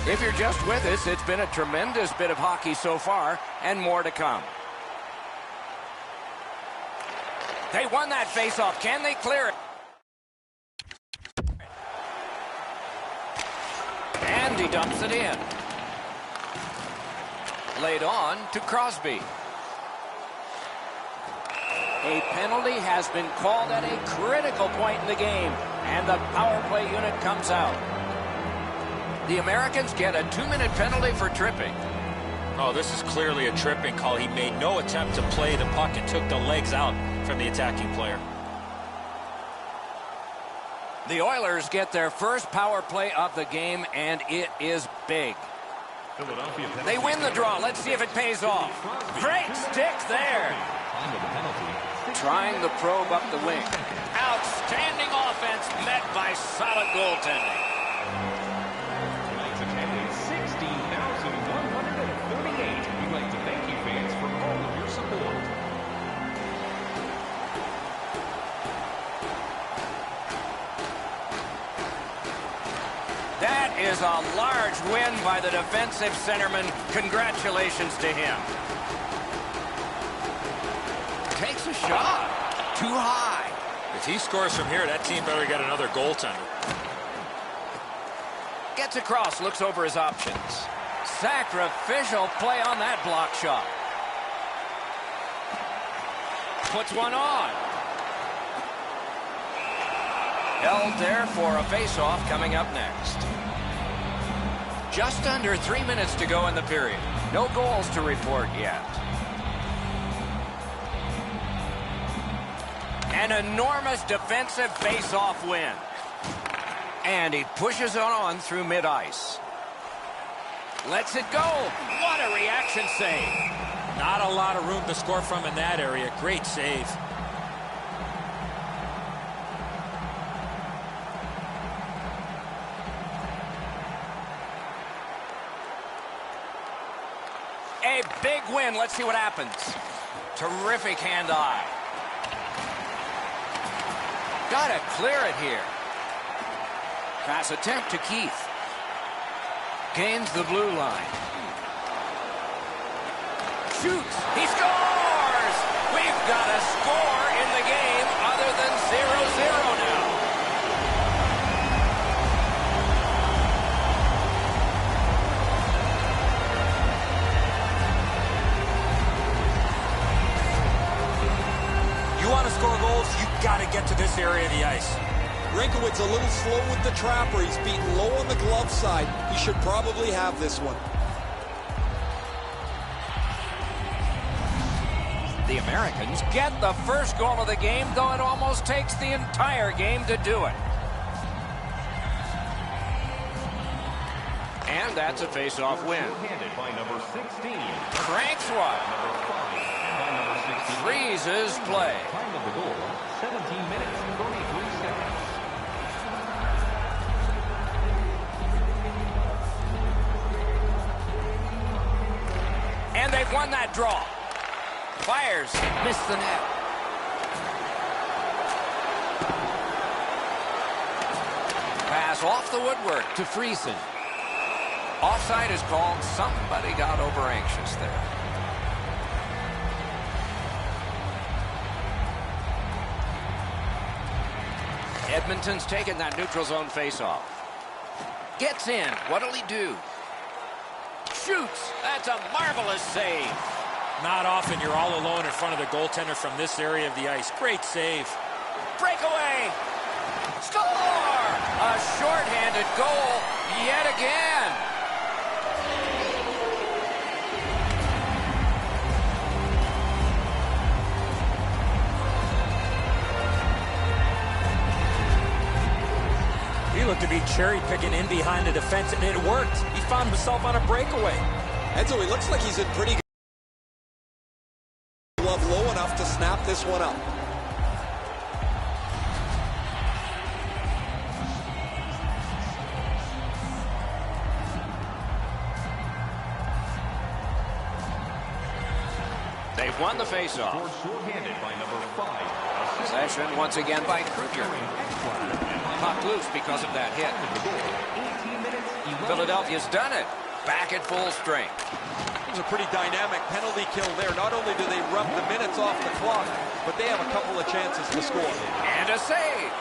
If you're just with us, it's been a tremendous bit of hockey so far, and more to come. They won that faceoff. Can they clear it? And he dumps it in. Laid on to Crosby. A penalty has been called at a critical point in the game, and the power play unit comes out. The Americans get a 2-minute penalty for tripping. Oh, this is clearly a tripping call. He made no attempt to play the puck and took the legs out from the attacking player. The Oilers get their first power play of the game, and it is big. They win the draw. Let's see if it pays off. Great stick there. Trying the probe up the wing. Outstanding offense met by solid goaltending. We'd like to thank you fans for all of your support. That is a large win by the defensive centerman. Congratulations to him. Takes a shot. Too high. If he scores from here, that team better get another goaltender. Gets across, looks over his options. Sacrificial play on that block shot. Puts one on. Held there for a face-off coming up next. Just under 3 minutes to go in the period. No goals to report yet. An enormous defensive face-off win. And he pushes it on through mid-ice. Lets it go. What a reaction save. Not a lot of room to score from in that area. Great save. A big win. Let's see what happens. Terrific hand-eye. Gotta clear it here. Pass attempt to Keith. Gains the blue line. Shoots. He scores! We've got a score in the game other than 0-0 now. You want to score goals, you've got to get to this area of the ice. Rinkowitz a little slow with the trapper. He's beaten low on the glove side. He should probably have this one. The Americans get the first goal of the game, though it almost takes the entire game to do it. And that's a face-off win. Cranks one. Freezes play. Time of the goal, 17 minutes, 33 seconds. And they've won that draw. Fires. Missed the net. Pass off the woodwork to Friesen. Offside is called. Somebody got over anxious there. Edmonton's taken that neutral zone face-off. Gets in. What'll he do? Shoots. That's a marvelous save. Not often you're all alone in front of the goaltender from this area of the ice. Great save. Breakaway. Score! A shorthanded goal yet again. He looked to be cherry-picking in behind the defense, and it worked. He found himself on a breakaway. Enzo, he looks like he's in pretty good glove low enough to snap this one up. They've won the faceoff. Shorthanded by number 5. Possession once again by Kruger. Puck loose because of that hit. Philadelphia's done it. Back at full strength. It was a pretty dynamic penalty kill there. Not only do they rub the minutes off the clock, but they have a couple of chances to score. And a save.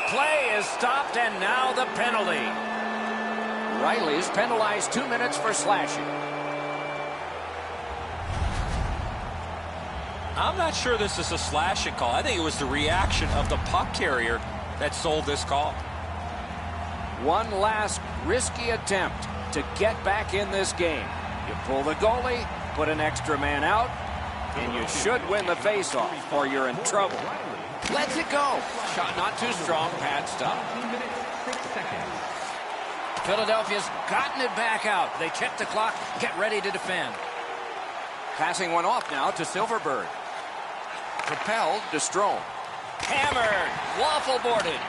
Play is stopped, and now the penalty. Riley's penalized 2 minutes for slashing. I'm not sure this is a slashing call. I think it was the reaction of the puck carrier that sold this call. One last risky attempt to get back in this game. You pull the goalie, put an extra man out, and you should win the faceoff, or you're in trouble. Lets it go. Shot not too strong. Pad stop. Philadelphia's gotten it back out. They check the clock, get ready to defend. Passing one off now to Silverberg. Propelled to Strome. Hammered. Waffle boarded.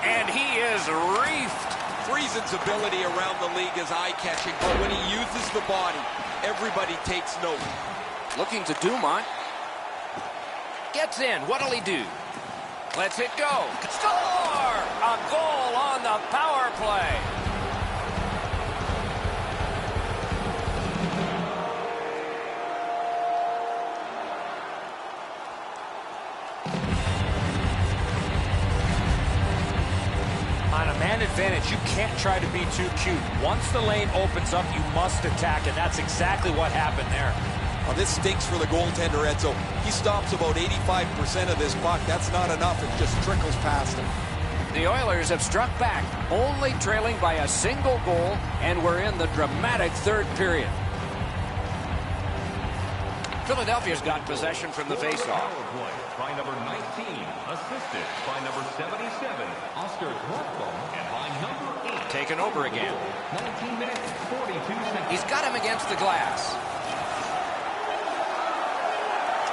And he is reefed. Friesen's ability around the league is eye-catching, but when he uses the body, everybody takes note. Looking to Dumont. Gets in. What'll he do? Lets it go. Score! A goal on the power play. On a man advantage, you can't try to be too cute. Once the lane opens up, you must attack, and that's exactly what happened there. Well, this stinks for the goaltender, Edzo. He stops about 85% of this puck. That's not enough. It just trickles past him. The Oilers have struck back, only trailing by a single goal, and we're in the dramatic third period. Philadelphia's got possession from the faceoff. Power play by number 19, assisted by number 77, Oscar Klefbom, and by number 8. Taken over again. 19 minutes, 42 seconds. He's got him against the glass.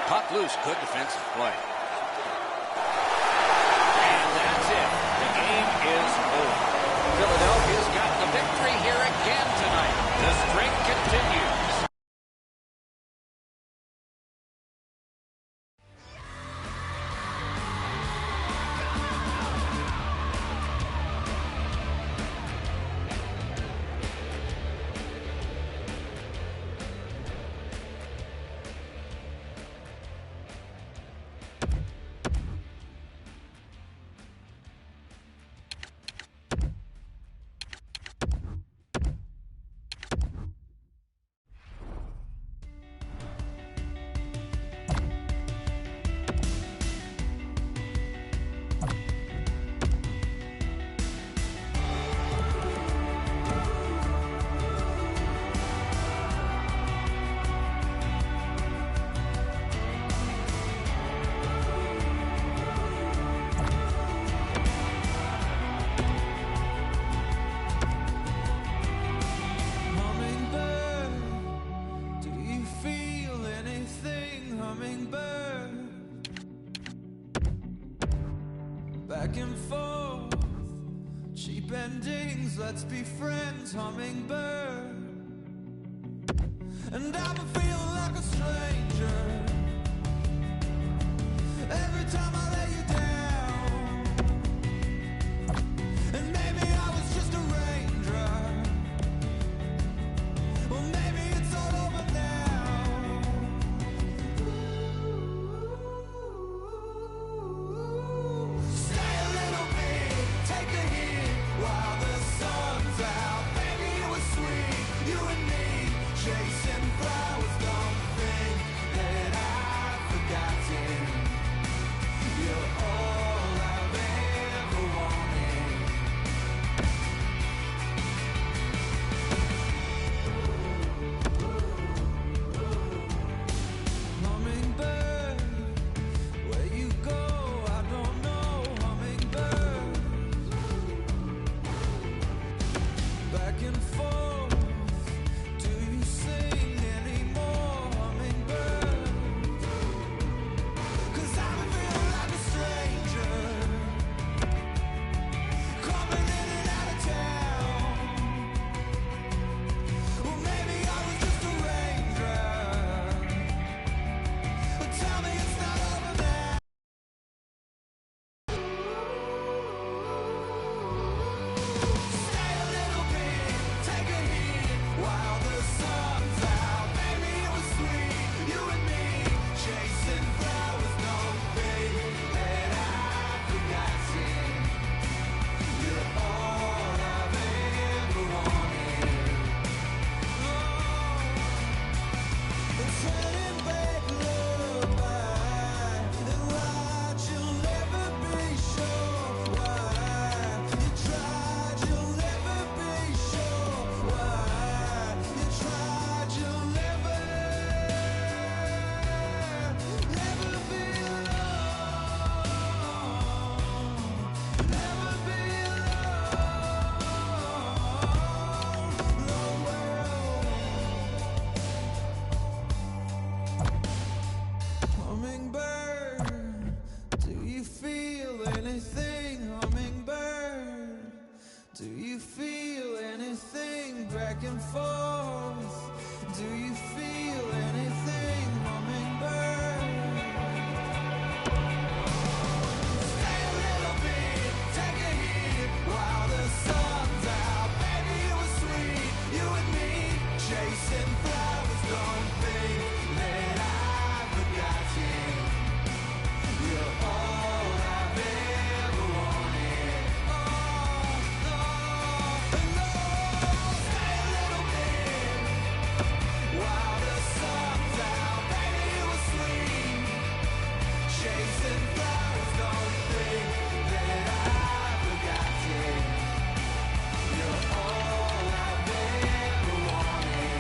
Puck loose, good defensive play. And that's it. The game is over. Philadelphia's got the victory here again tonight. The streak continues. Back and forth, cheap endings, let's be friends, hummingbird. And I've been feeling like a stranger every time I lay you down. And maybe I was just a raindrop. Well, maybe it's all over now. Stay a little bit, take a hit while the sun's out. Baby, it was sweet, you and me chasing flowers, don't Hummingbird, do you feel anything? Hummingbird, do you feel anything back and forth? Do you feel anything? Hummingbird, stay a little bit, take a hit while the sun's out. Baby, it was sweet, you and me chasing flowers. Don't think that I forgot you. You're all I've ever wanted. Oh, no, no. Stay a little bit while the sun's out. Baby, it was sweet, chasing flowers. Don't think that I forgot you. You're all I've ever wanted.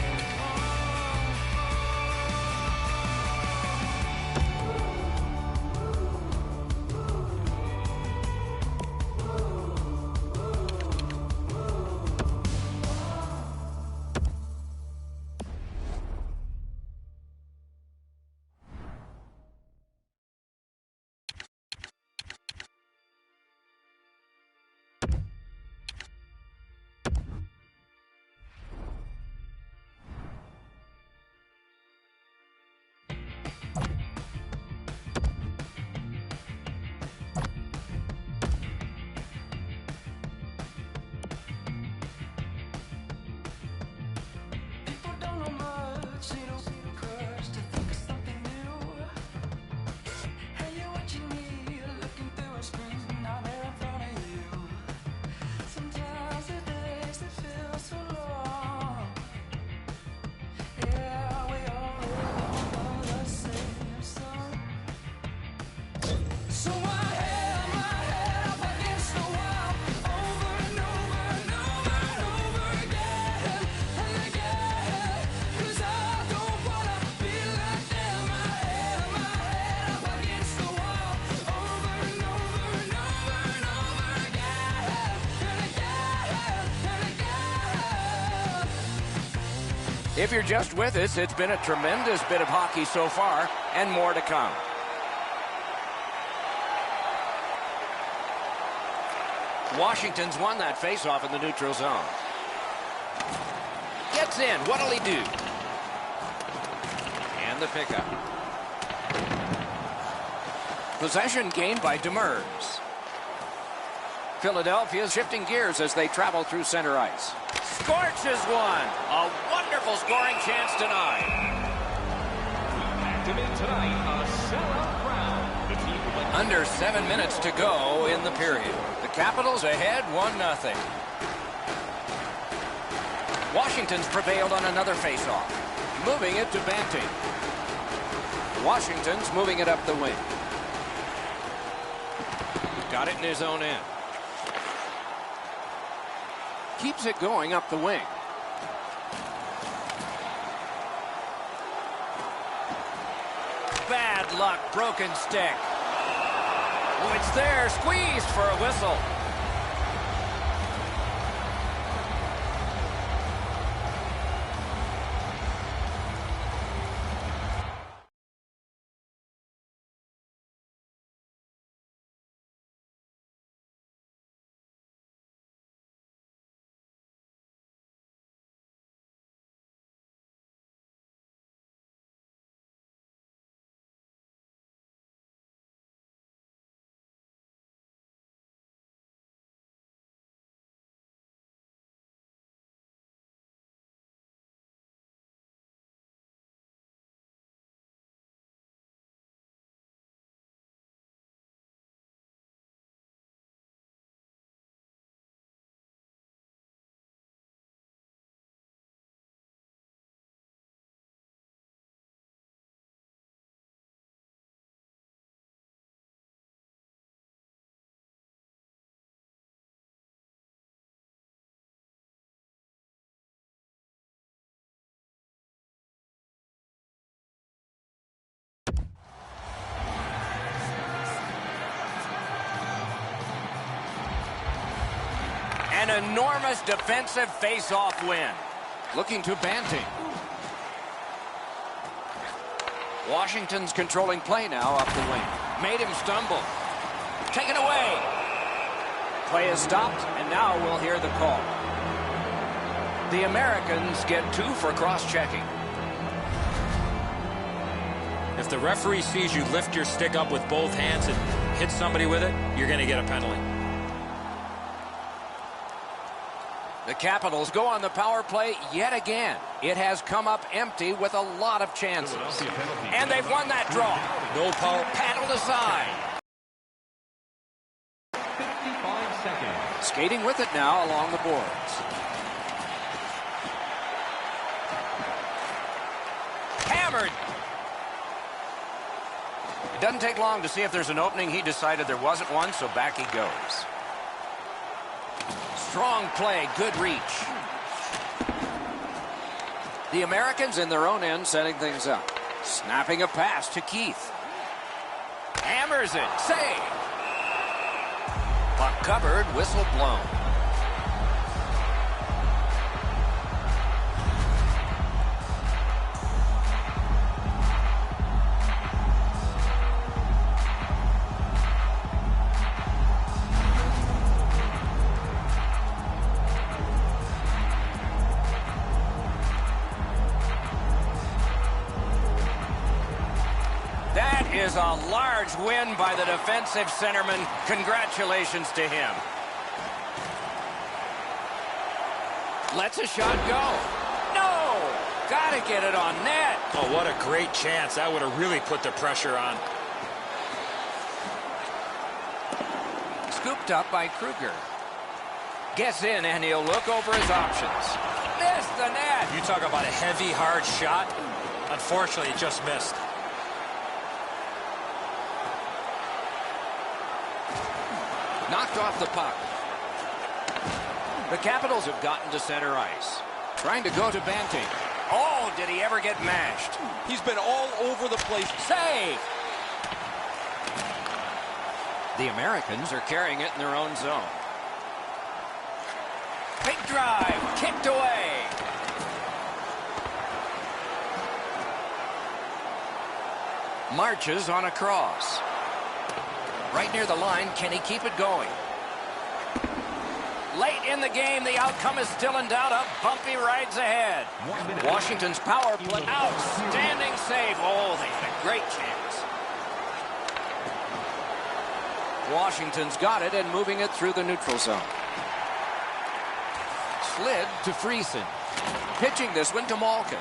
People don't know much, they don't see the courage to think of something new. Hey, you're what you need, looking through a screen, out there in front of you. Sometimes the days they feel so long. Yeah, we all live on the same song. So I held my head up against the wall, over and over and over and over again and again. 'Cause I don't wanna be like them. I held my head up against the wall, over and over and over and over again and again and again. If you're just with us, it's been a tremendous bit of hockey so far, and more to come. Washington's won that faceoff in the neutral zone. Gets in. What'll he do? And the pickup. Possession gained by Demers. Philadelphia shifting gears as they travel through center ice. Scorches one. A wonderful scoring chance tonight. Active in tonight, a sellout crowd. The team would like Under 7 minutes to go in the period. The Capitals ahead 1-0. Washington's prevailed on another faceoff. Moving it to Banting. Washington's moving it up the wing. Got it in his own end. Keeps it going up the wing. Bad luck, broken stick. Oh, it's there, squeezed for a whistle. An enormous defensive face-off win. Looking to Banting. Washington's controlling play now up the wing. Made him stumble. Taken away. Play is stopped, and now we'll hear the call. The Americans get 2 for cross-checking. If the referee sees you lift your stick up with both hands and hit somebody with it, you're going to get a penalty. The Capitals go on the power play yet again. It has come up empty with a lot of chances. And they've won that draw. No power. Paddled aside. 55 seconds. Skating with it now along the boards. Hammered. It doesn't take long to see if there's an opening. He decided there wasn't one, so back he goes. Strong play, good reach. The Americans in their own end setting things up. Snapping a pass to Keith. Hammers it. Save. Puck covered, whistle blown. Is a large win by the defensive centerman. Congratulations to him. Lets a shot go. No! Gotta get it on net. Oh, what a great chance. That would have really put the pressure on. Scooped up by Kruger. Gets in and he'll look over his options. Missed the net. You talk about a heavy, hard shot. Unfortunately, it just missed. Knocked off the puck. The Capitals have gotten to center ice. Trying to go to Banting. Oh, did he ever get mashed? He's been all over the place. Save! The Americans are carrying it in their own zone. Big drive, kicked away. Marches on a cross. Right near the line, can he keep it going? Late in the game, the outcome is still in doubt. Up bumpy rides ahead. Washington's power play. Outstanding save. Oh, they had a great chance. Washington's got it and moving it through the neutral zone. Slid to Friesen. Pitching this one to Malkin.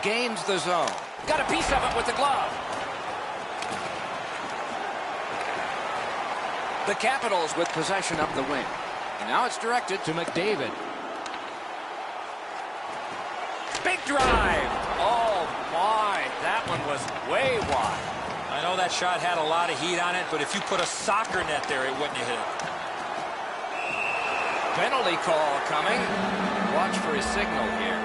Gains the zone. Got a piece of it with the glove. The Capitals with possession up the wing. And now it's directed to McDavid. Big drive. Oh, my. That one was way wide. I know that shot had a lot of heat on it, but if you put a soccer net there, it wouldn't have hit it. Penalty call coming. Watch for his signal here.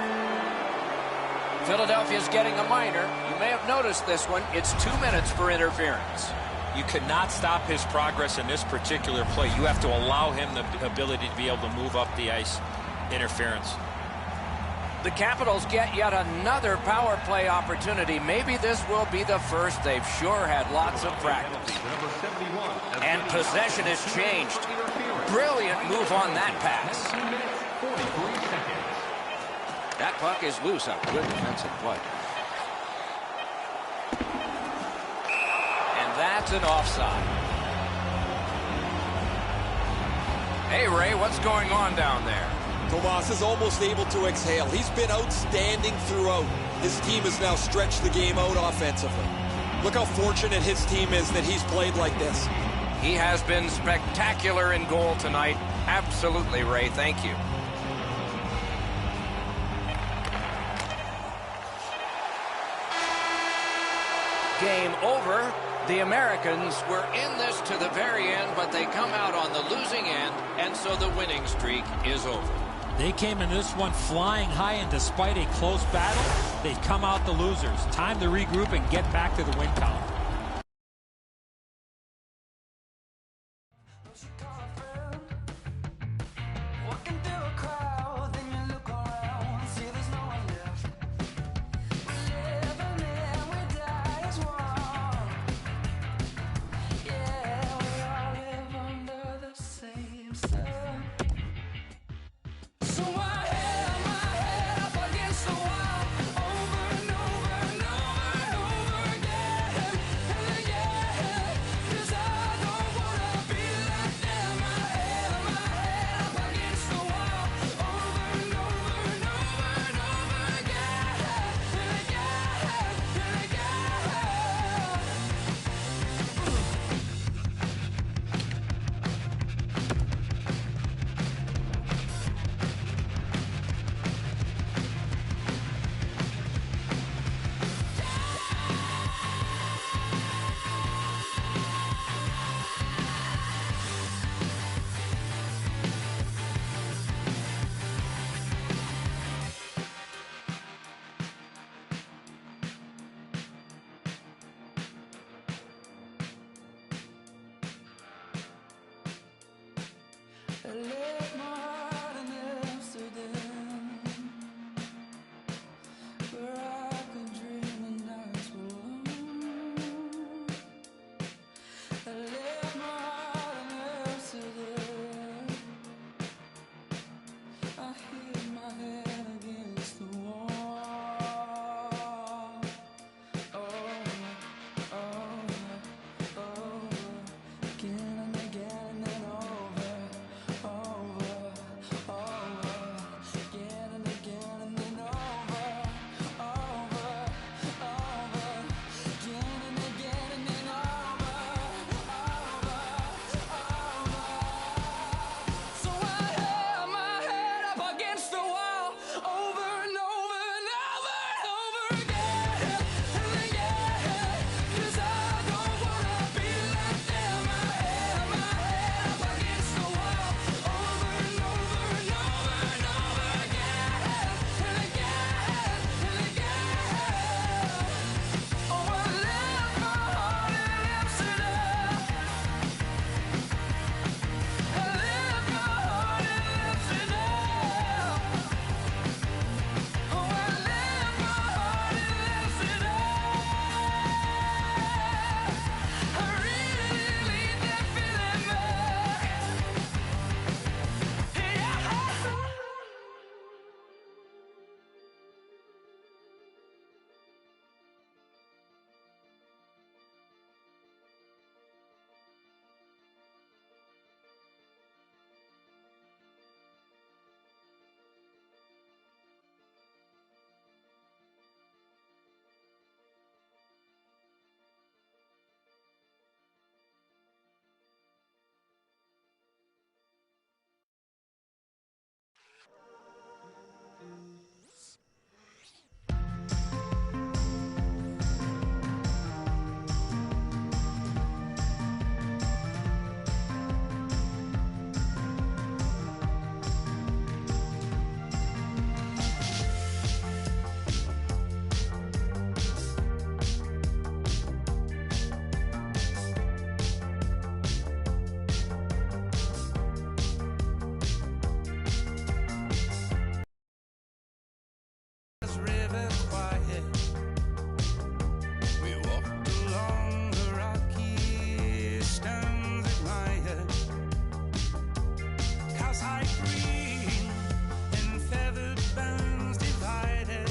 Philadelphia's getting a minor. You may have noticed this one. It's 2 minutes for interference. You cannot stop his progress in this particular play. You have to allow him the ability to be able to move up the ice. Interference. The Capitals get yet another power play opportunity. Maybe this will be the first. They've sure had lots of practice. And possession has changed. Brilliant move on that pass. That puck is loose. A good defensive play. That's an offside. Hey, Ray, what's going on down there? Tomas is almost able to exhale. He's been outstanding throughout. His team has now stretched the game out offensively. Look how fortunate his team is that he's played like this. He has been spectacular in goal tonight. Absolutely, Ray. Thank you. Game over. The Americans were in this to the very end, but they come out on the losing end, and so the winning streak is over. They came in this one flying high, and despite a close battle, they come out the losers. Time to regroup and get back to the win column. left my heart in Amsterdam, where I could dream and nights were long. I left my heart in Amsterdam. I hit my head against the wall. Again and again and then over, again and again and then over, again and again and then So I held my head up against the wall, over and over and over and over again and again, 'cause I don't wanna be like them. I held my head up against the wall, over and over and over and over again and again and again. Oh, I left my heart in Amsterdam. I left my heart in Amsterdam. Oh, I left my heart in Amsterdam. I really need that feeling back. Yeah. River quiet, we walked along the rocky stones admired, cowhide green and feathered bones divided.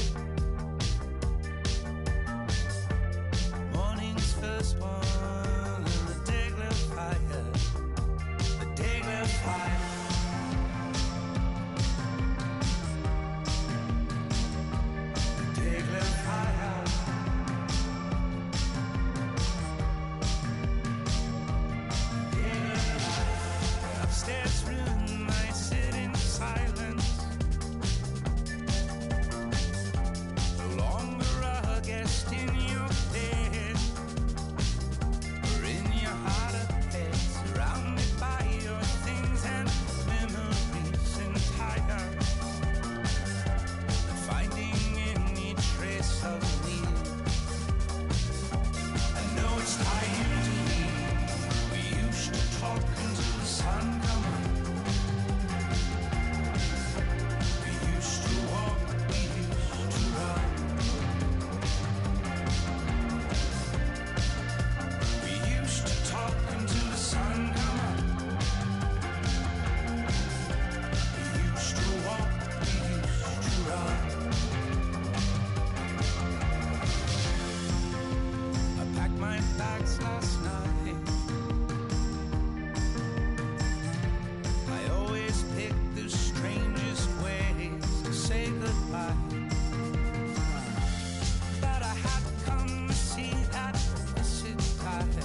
Morning's first one and the Degler fire, the Degler fire. Degler fire. Degler fire. Upstairs room, I sit in silence. No longer a guest in your bed, or in your heart of bed, surrounded by your things and memories entire. Finding any trace of me, I know it's time to leave. We used to talk until the sun come up. We used to walk, we used to run. We used to talk until the sun come up. We used to walk, we used to run. I packed my bags last night. I always pick the strangest ways to say goodbye, but I had to come to see that blessed tide.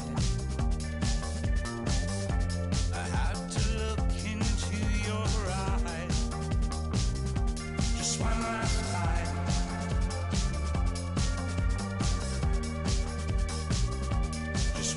I had to look into your eyes just one last time. Just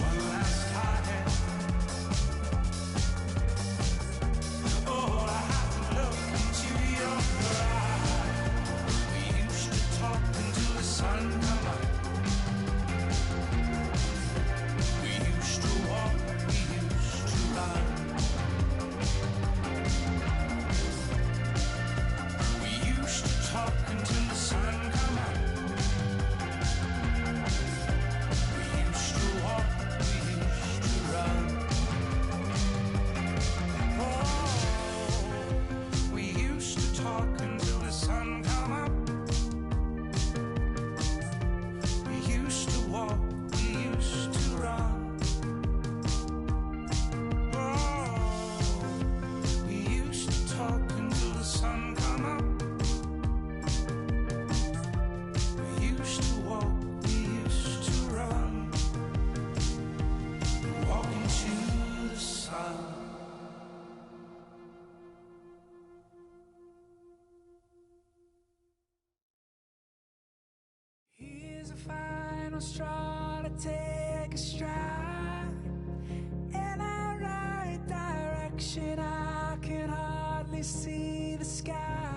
no straw to take a stride. In the right direction, I can hardly see the sky.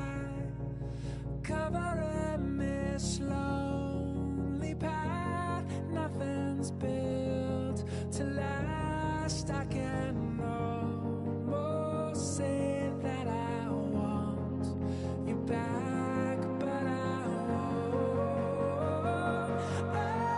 Covering this lonely path, nothing's built to last. I can almost say that I want you back, but I won't. No, I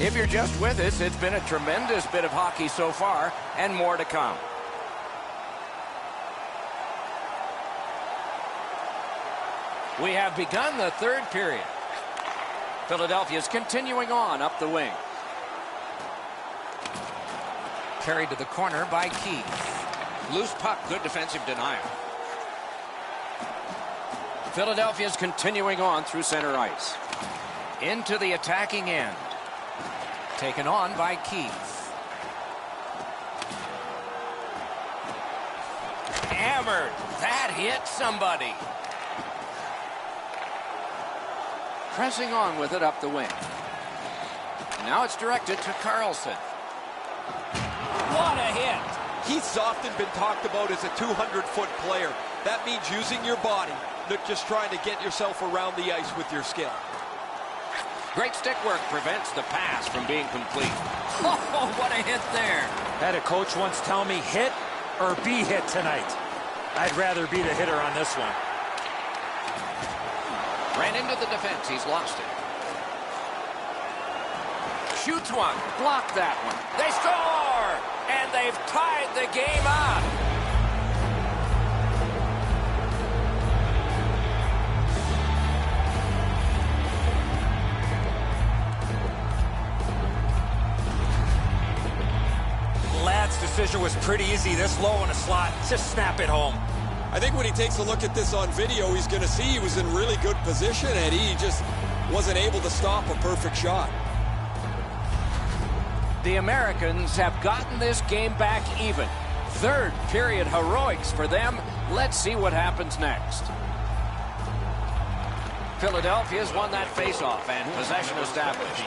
If you're just with us, it's been a tremendous bit of hockey so far, and more to come. We have begun the third period. Philadelphia's continuing on up the wing. Carried to the corner by Keith. Loose puck, good defensive denial. Philadelphia's continuing on through center ice. Into the attacking end. Taken on by Keith. Hammered. That hit somebody. Pressing on with it up the wing. Now it's directed to Carlson. What a hit. Keith's often been talked about as a 200-foot player. That means using your body, not just trying to get yourself around the ice with your skill. Great stick work prevents the pass from being complete. Oh, what a hit there. Had a coach once tell me, hit or be hit tonight. I'd rather be the hitter on this one. Ran into the defense. He's lost it. Shoots one. Blocked that one. They score! And they've tied the game up. Ladd's decision was pretty easy. This low in a slot. Just snap it home. I think when he takes a look at this on video, he's going to see he was in really good position, and he just wasn't able to stop a perfect shot. The Americans have gotten this game back even. Third period heroics for them. Let's see what happens next. Philadelphia's won that faceoff and possession established.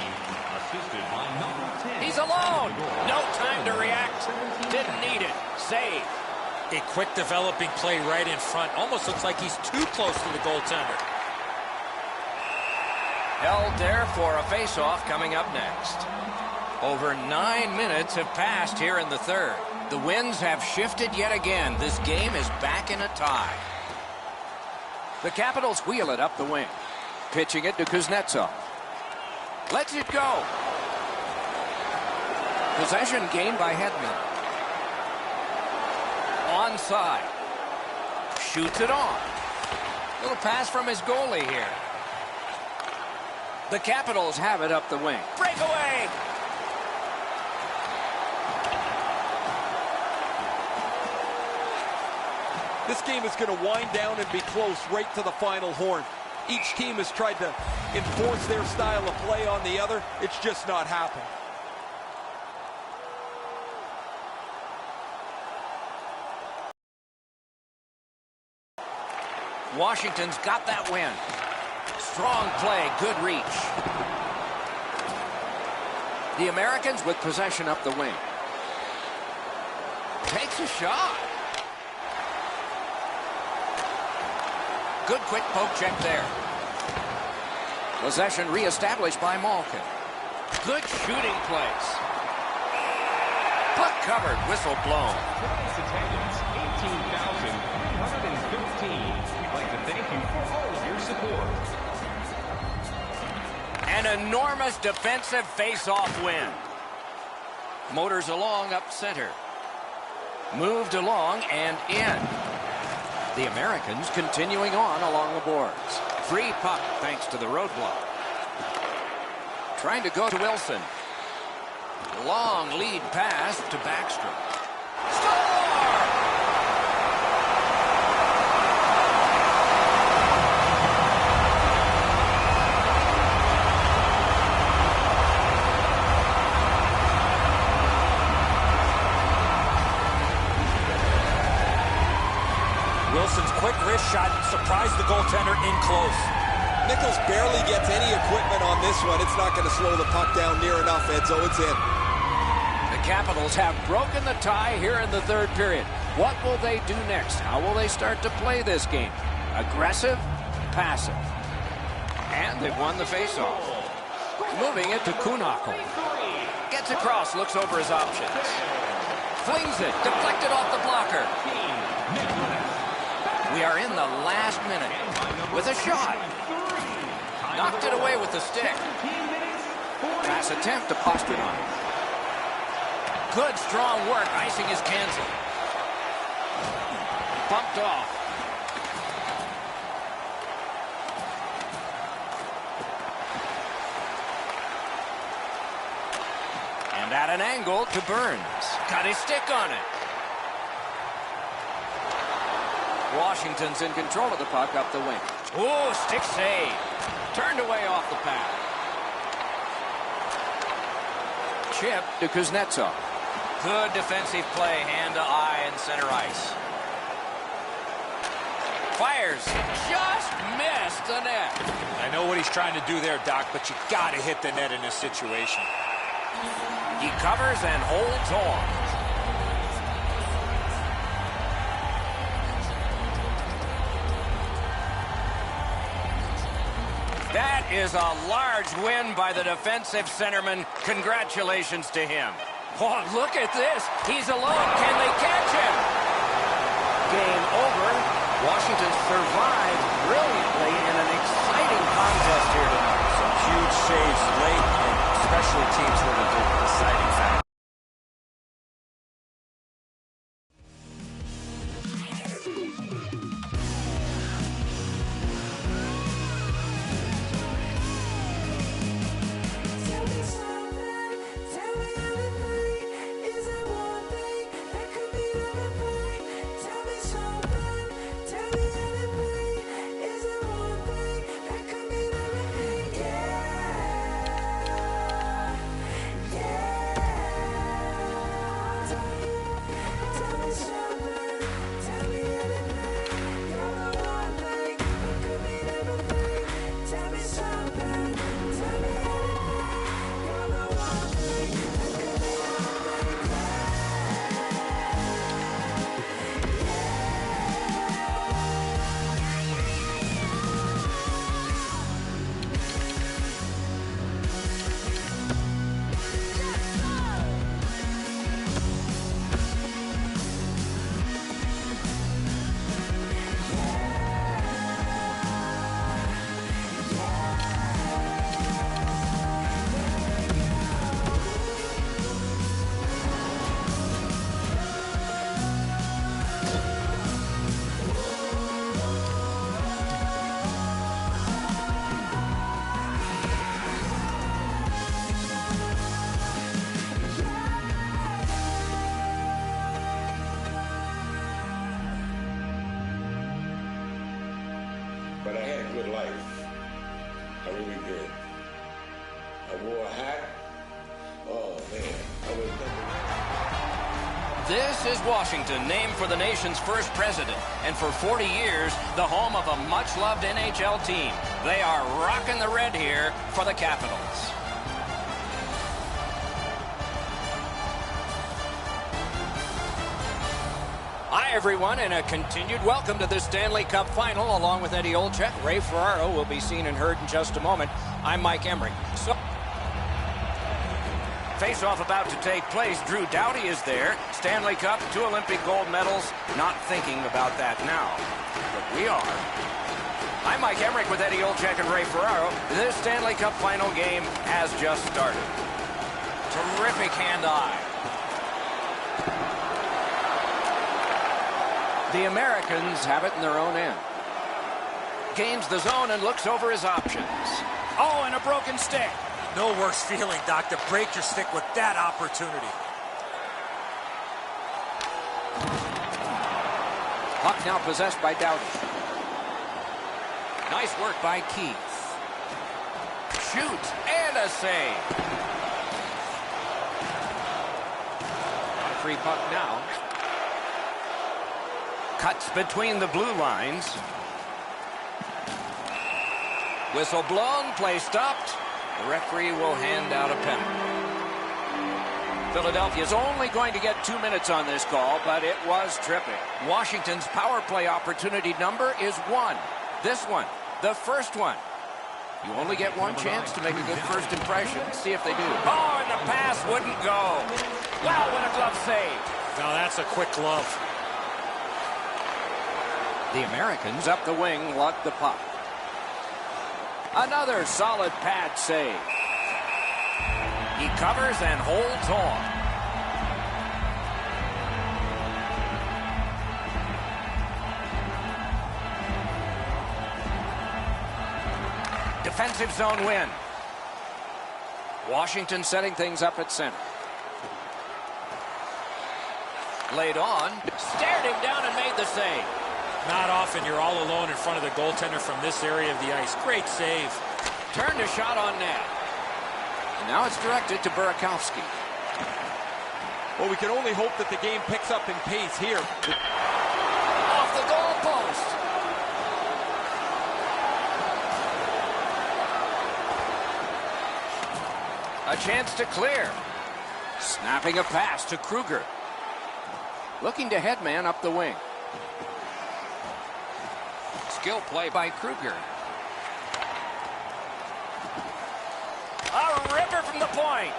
He's alone. No time to react. Didn't need it. Save. A quick developing play right in front. Almost looks like he's too close to the goaltender. Held there for a faceoff coming up next. Over 9 minutes have passed here in the third. The winds have shifted yet again. This game is back in a tie. The Capitals wheel it up the wing. Pitching it to Kuznetsov. Lets it go. Possession gained by Hedman. Onside. Shoots it on. Little pass from his goalie here. The Capitals have it up the wing. Breakaway! This game is going to wind down and be close right to the final horn. Each team has tried to enforce their style of play on the other. It's just not happened. Washington's got that win. Strong play, good reach. The Americans with possession up the wing. Takes a shot. Good quick poke check there. Possession reestablished by Malkin. Good shooting place. Puck covered, whistle blown. Tonight's attendance, 18,313. We'd like to thank you for all of your support. An enormous defensive face-off win. Motors along up center. Moved along and in. The Americans continuing on along the boards. Free puck thanks to the roadblock. Trying to go to Wilson. Long lead pass to Backstrom. Score! Wilson's quick wrist shot surprised the goaltender in close. Nichols barely gets any equipment on this one. It's not going to slow the puck down near enough, Edzo. It's in. The Capitals have broken the tie here in the third period. What will they do next? How will they start to play this game? Aggressive? Passive? And they've won the faceoff. Moving it to Kunakol. Gets across, looks over his options. Flings it, deflected off the blocker. We are in the last minute with a shot. Knocked it away with the stick. Pass attempt to Pastrnak. Good strong work. Icing is canceled. Bumped off. And at an angle to Burns. Got his stick on it. Washington's in control of the puck up the wing. Ooh, stick save. Turned away off the pad. Chip to Kuznetsov. Good defensive play, hand to eye and center ice. Fires. Just missed the net. I know what he's trying to do there, Doc, but you got to hit the net in this situation. He covers and holds on. That is a large win by the defensive centerman. Congratulations to him. Oh, look at this. He's alone. Can they catch him? Game over. Washington survived brilliantly in an exciting contest here tonight. Some huge saves late, and special teams were the deciding factor. but I had a good life. I really did. I wore a hat. Oh, man. I was number one. This is Washington, named for the nation's first president, and for 40 years, the home of a much-loved NHL team. They are rocking the red here for the Capitals. Hi, everyone, and a continued welcome to the Stanley Cup Final, along with Eddie Olczyk. Ray Ferraro will be seen and heard in just a moment. I'm Mike Emmerich. So, face-off about to take place. Drew Doughty is there. Stanley Cup, 2 Olympic gold medals. Not thinking about that now, but we are. I'm Mike Emmerich with Eddie Olczyk and Ray Ferraro. This Stanley Cup Final game has just started. Terrific hand-eye. The Americans have it in their own end. Gains the zone and looks over his options. Oh, and a broken stick. No worse feeling, Doc, to break your stick with that opportunity. Puck now possessed by Doughty. Nice work by Keith. Shoots and a save. Free puck now. Cuts between the blue lines. Whistle blown, play stopped. The referee will hand out a penalty. Philadelphia's only going to get 2 minutes on this call, but it was tripping. Washington's power play opportunity number is 1. This one, the first one. You only get one chance to make a good first impression. See if they do. Oh, and the pass wouldn't go. Wow, what a glove save. Now that's a quick glove. The Americans up the wing lug the puck. Another solid pad save. He covers and holds on. Defensive zone win. Washington setting things up at center. Laid on. Stared him down and made the save. Not often you're all alone in front of the goaltender from this area of the ice. Great save. Turned a shot on net. And now it's directed to Burakovsky. Well, we can only hope that the game picks up in pace here. Off the goalpost. A chance to clear. Snapping a pass to Kruger. Looking to headman up the wing. Skill play by Kruger. A ripper from the point.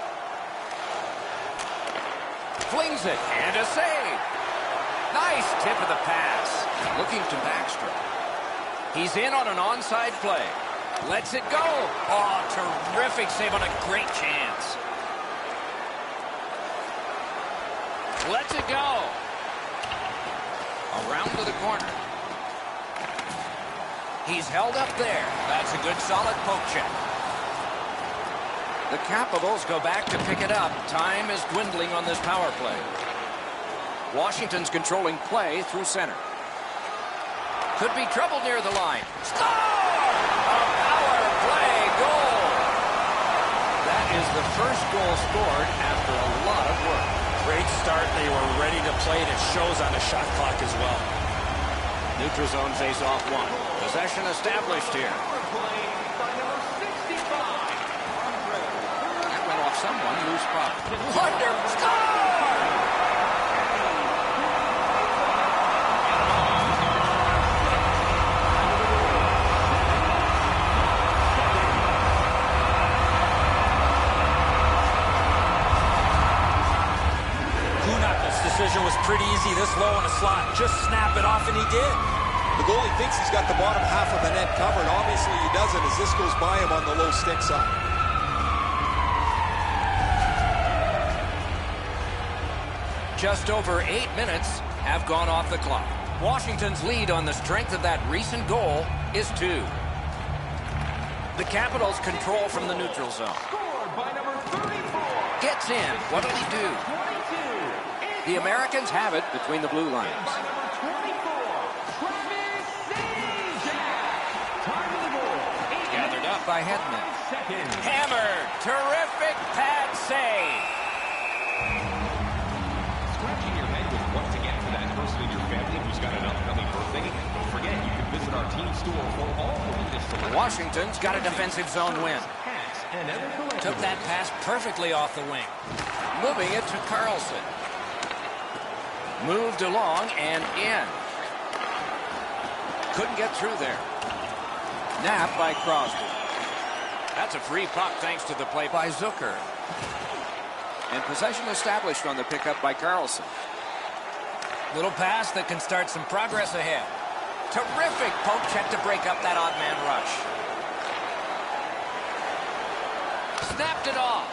Flings it and a save. Nice tip of the pass. Looking to Backstrom. He's in on an onside play. Lets it go. Oh, terrific save on a great chance. Lets it go. Around to the corner. He's held up there. That's a good solid poke check. The Capitals go back to pick it up. Time is dwindling on this power play. Washington's controlling play through center. Could be trouble near the line. Score! A power play goal! That is the first goal scored after a lot of work. Great start. They were ready to play, and it shows on the shot clock as well. Neutral zone face-off 1. Possession established here. That went off someone. Loose puck. Wonder score! Kunak's decision was pretty easy this low in the slot. Just snap it off, and he did. The goalie thinks he's got the bottom half of the net covered. Obviously, he doesn't as this goes by him on the low stick side. Just over 8 minutes have gone off the clock. Washington's lead on the strength of that recent goal is 2. The Capitals control from the neutral zone. Scored by number 34. Gets in. What'll he do? 22. The Americans have it between the blue lines. By number 24, Travis Zajac. by Hedman. Second. Hammered. Terrific pad save. Scratching your head with what to get for that person in your family who's got an upcoming birthday? Don't forget, you can visit our team store for all of this selection. Washington's got a defensive zone win. Hats and other collectibles. Took that pass perfectly off the wing. Moving it to Carlson. Moved along and in. Couldn't get through there. Napped by Crosby. That's a free puck thanks to the play by Zucker. And possession established on the pickup by Carlson. Little pass that can start some progress ahead. Terrific poke check to break up that odd man rush. Snapped it off.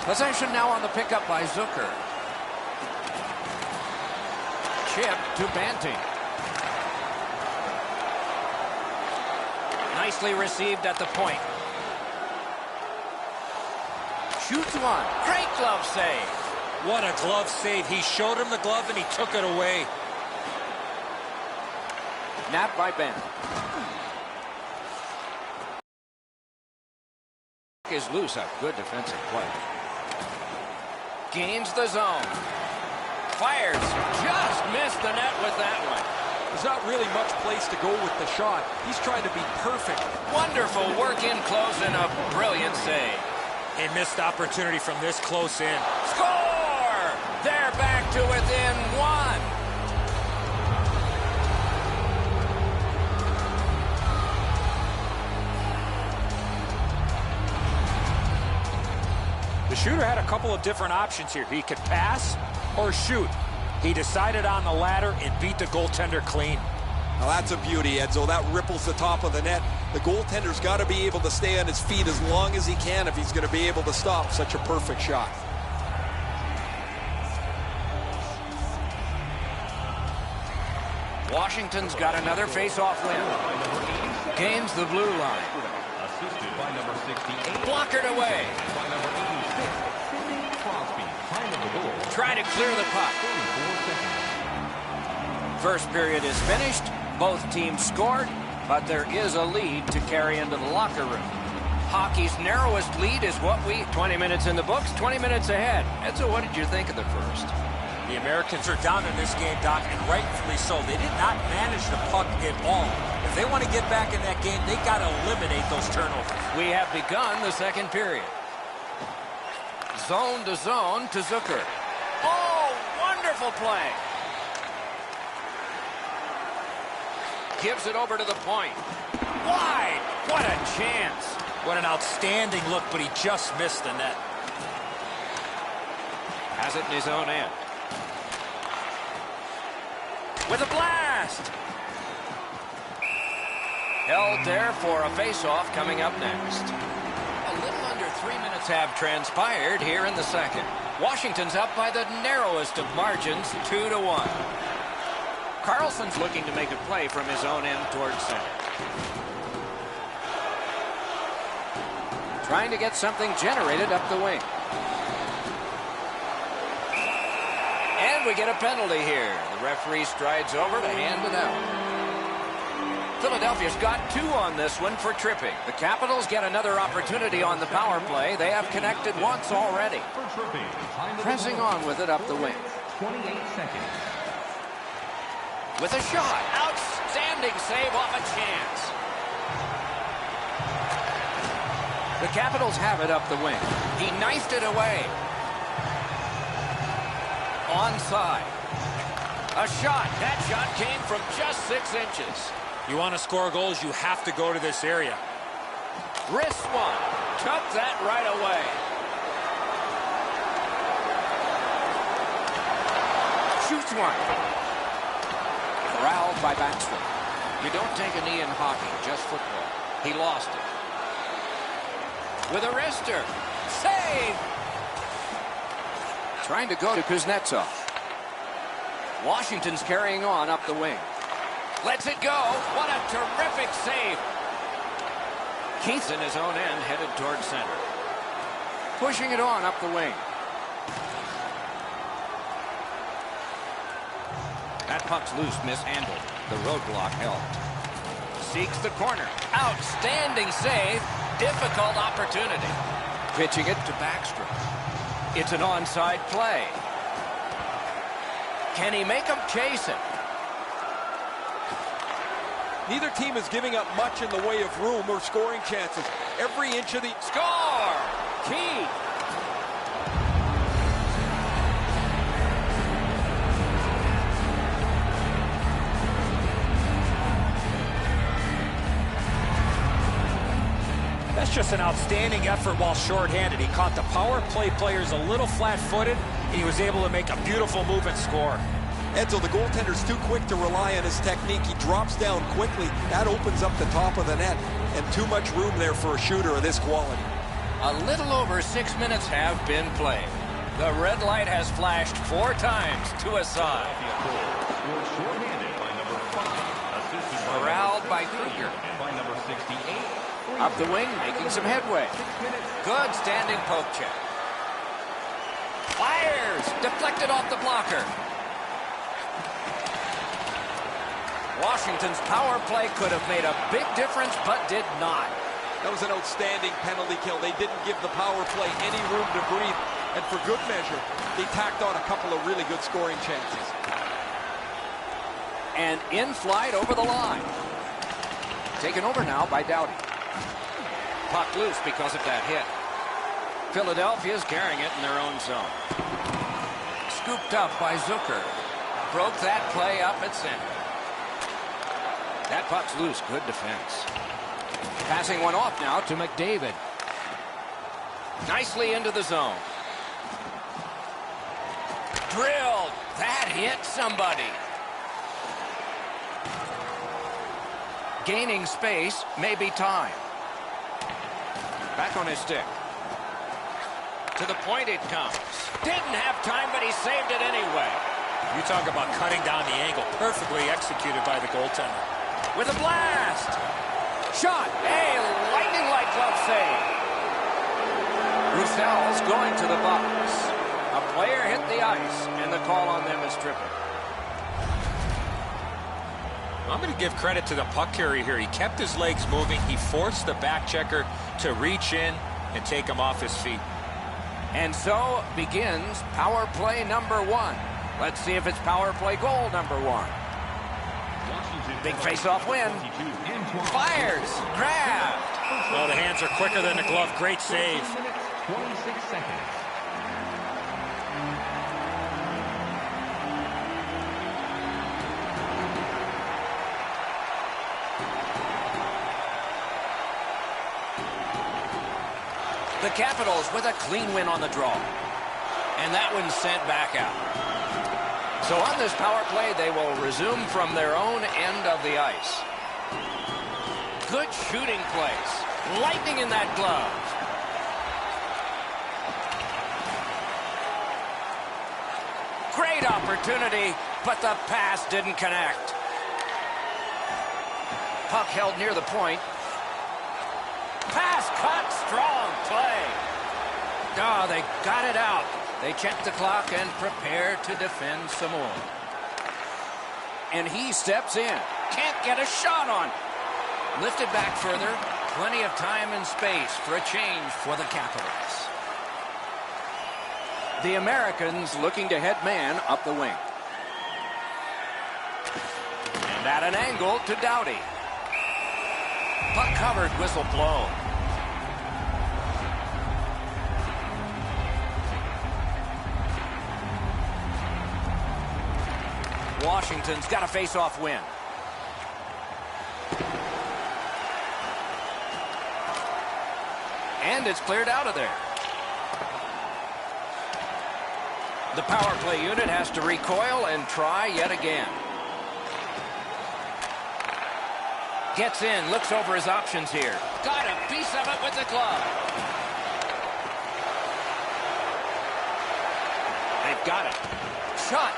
Possession now on the pickup by Zucker. Chip to Banting. Nicely received at the point. Shoots one. Great glove save. What a glove save. He showed him the glove and he took it away. Napped by Ben. Is loose. A good defensive play. Gains the zone. Fires. Just missed the net with that one. There's not really much place to go with the shot. He's trying to be perfect. Wonderful work in close and a brilliant save. A missed opportunity from this close in. Score! They're back to within one. The shooter had a couple of different options here. He could pass or shoot. He decided on the latter and beat the goaltender clean. Now that's a beauty, Edzo. That ripples the top of the net. The goaltender's got to be able to stay on his feet as long as he can if he's going to be able to stop such a perfect shot. Washington's got another face-off win. Gains the blue line. Assisted by number 68. Blockered away. By number 86, Sidney Crosby. Time of the goal. Try to clear the puck. 44 seconds. First period is finished. Both teams scored, but there is a lead to carry into the locker room. Hockey's narrowest lead is what 20 minutes in the books, 20 minutes ahead. Edzo, what did you think of the first? The Americans are down in this game, Doc, and rightfully so. They did not manage the puck at all. If they want to get back in that game, they got to eliminate those turnovers. We have begun the second period. Zone to Zucker. Oh, wonderful play. Gives it over to the point. Wide. What a chance. What an outstanding look, but he just missed the net. Has it in his own end. With a blast. Held there for a face-off coming up next. A little under 3 minutes have transpired here in the second. Washington's up by the narrowest of margins, 2-1. Carlson's looking to make a play from his own end towards center. Trying to get something generated up the wing. And we get a penalty here. The referee strides over to hand it out. Philadelphia's got 2 on this one for tripping. The Capitals get another opportunity on the power play. They have connected once already. For tripping. Time of the Pressing goal. on with it up the wing. 28 seconds. With a shot. Outstanding save off a chance. The Capitals have it up the wing. He knifed it away. Onside. A shot. That shot came from just 6 inches. You want to score goals, you have to go to this area. Wrist one. Took that right away. Shoots one. Corralled by Backstrom. You don't take a knee in hockey, just football. He lost it. With a wrister. Save! Trying to go to Kuznetsov. Washington's carrying on up the wing. Lets it go. What a terrific save. Keith's in his own end, headed towards center. Pushing it on up the wing. That puck's loose, mishandled. The roadblock helped. Seeks the corner. Outstanding save. Difficult opportunity. Pitching it to Backstrom. It's an onside play. Can he make him chase it? Neither team is giving up much in the way of room or scoring chances. Every inch of the... Score! Key! That's just an outstanding effort while shorthanded. He caught the power play players a little flat-footed, and he was able to make a beautiful move and score. Edzo, the goaltender's too quick to rely on his technique. He drops down quickly. That opens up the top of the net, and too much room there for a shooter of this quality. A little over 6 minutes have been played. The red light has flashed 4 times to a side. Corralled by Kruger. Up the wing, making some headway. Good standing poke check. Fires! Deflected off the blocker. Washington's power play could have made a big difference, but did not. That was an outstanding penalty kill. They didn't give the power play any room to breathe. And for good measure, they tacked on a couple of really good scoring chances. And in flight over the line. Taken over now by Doughty. Puck loose because of that hit. Philadelphia's carrying it in their own zone. Scooped up by Zucker. Broke that play up at center. That puck's loose. Good defense. Passing one off now to McDavid. Nicely into the zone. Drilled. That hit somebody. Gaining space, maybe time. Back on his stick. To the point it comes. Didn't have time, but he saved it anyway. You talk about cutting down the angle. Perfectly executed by the goaltender. With a blast. Shot. A lightning-like glove save. Roussel's going to the box. A player hit the ice, and the call on them is tripping. I'm going to give credit to the puck carrier here. He kept his legs moving. He forced the back checker to reach in and take him off his feet. And so begins power play number 1. Let's see if it's power play goal number 1. Big face-off win. Fires. Grabbed. Well, the hands are quicker than the glove. Great save. 26 seconds. The Capitals with a clean win on the draw. And that one's sent back out. So on this power play, they will resume from their own end of the ice. Good shooting place. Lightning in that glove. Great opportunity, but the pass didn't connect. Puck held near the point. Pass cut, strong play. Oh, they got it out. They check the clock and prepare to defend some more. And he steps in. Can't get a shot on. Lifted back further. Plenty of time and space for a change for the Capitals. The Americans looking to head man up the wing. And at an angle to Doughty. Puck covered, whistle blown. Washington's got a face-off win. And it's cleared out of there. The power play unit has to recoil and try yet again. Gets in, looks over his options here. Got a piece of it with the glove. They've got it. Shot.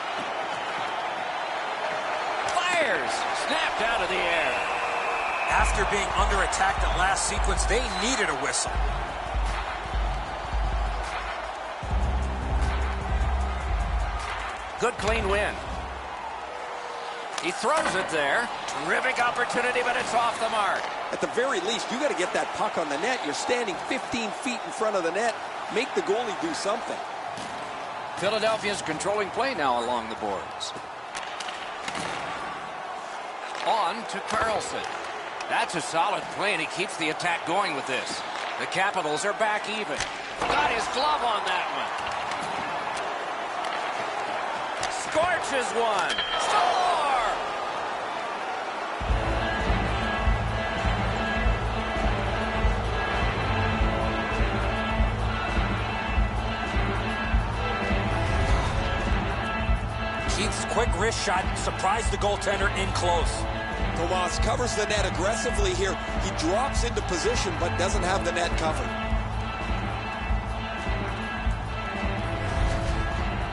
Fires. Snapped out of the air. After being under attack that last sequence, they needed a whistle. Good clean win. He throws it there. Terrific opportunity, but it's off the mark. At the very least, you got to get that puck on the net. You're standing 15 feet in front of the net. Make the goalie do something. Philadelphia's controlling play now along the boards. On to Carlson. That's a solid play, and he keeps the attack going with this. The Capitals are back even. Got his glove on that one. Scorches one. Score! Keith's quick wrist shot surprised the goaltender in close. Tomas covers the net aggressively here. He drops into position but doesn't have the net covered.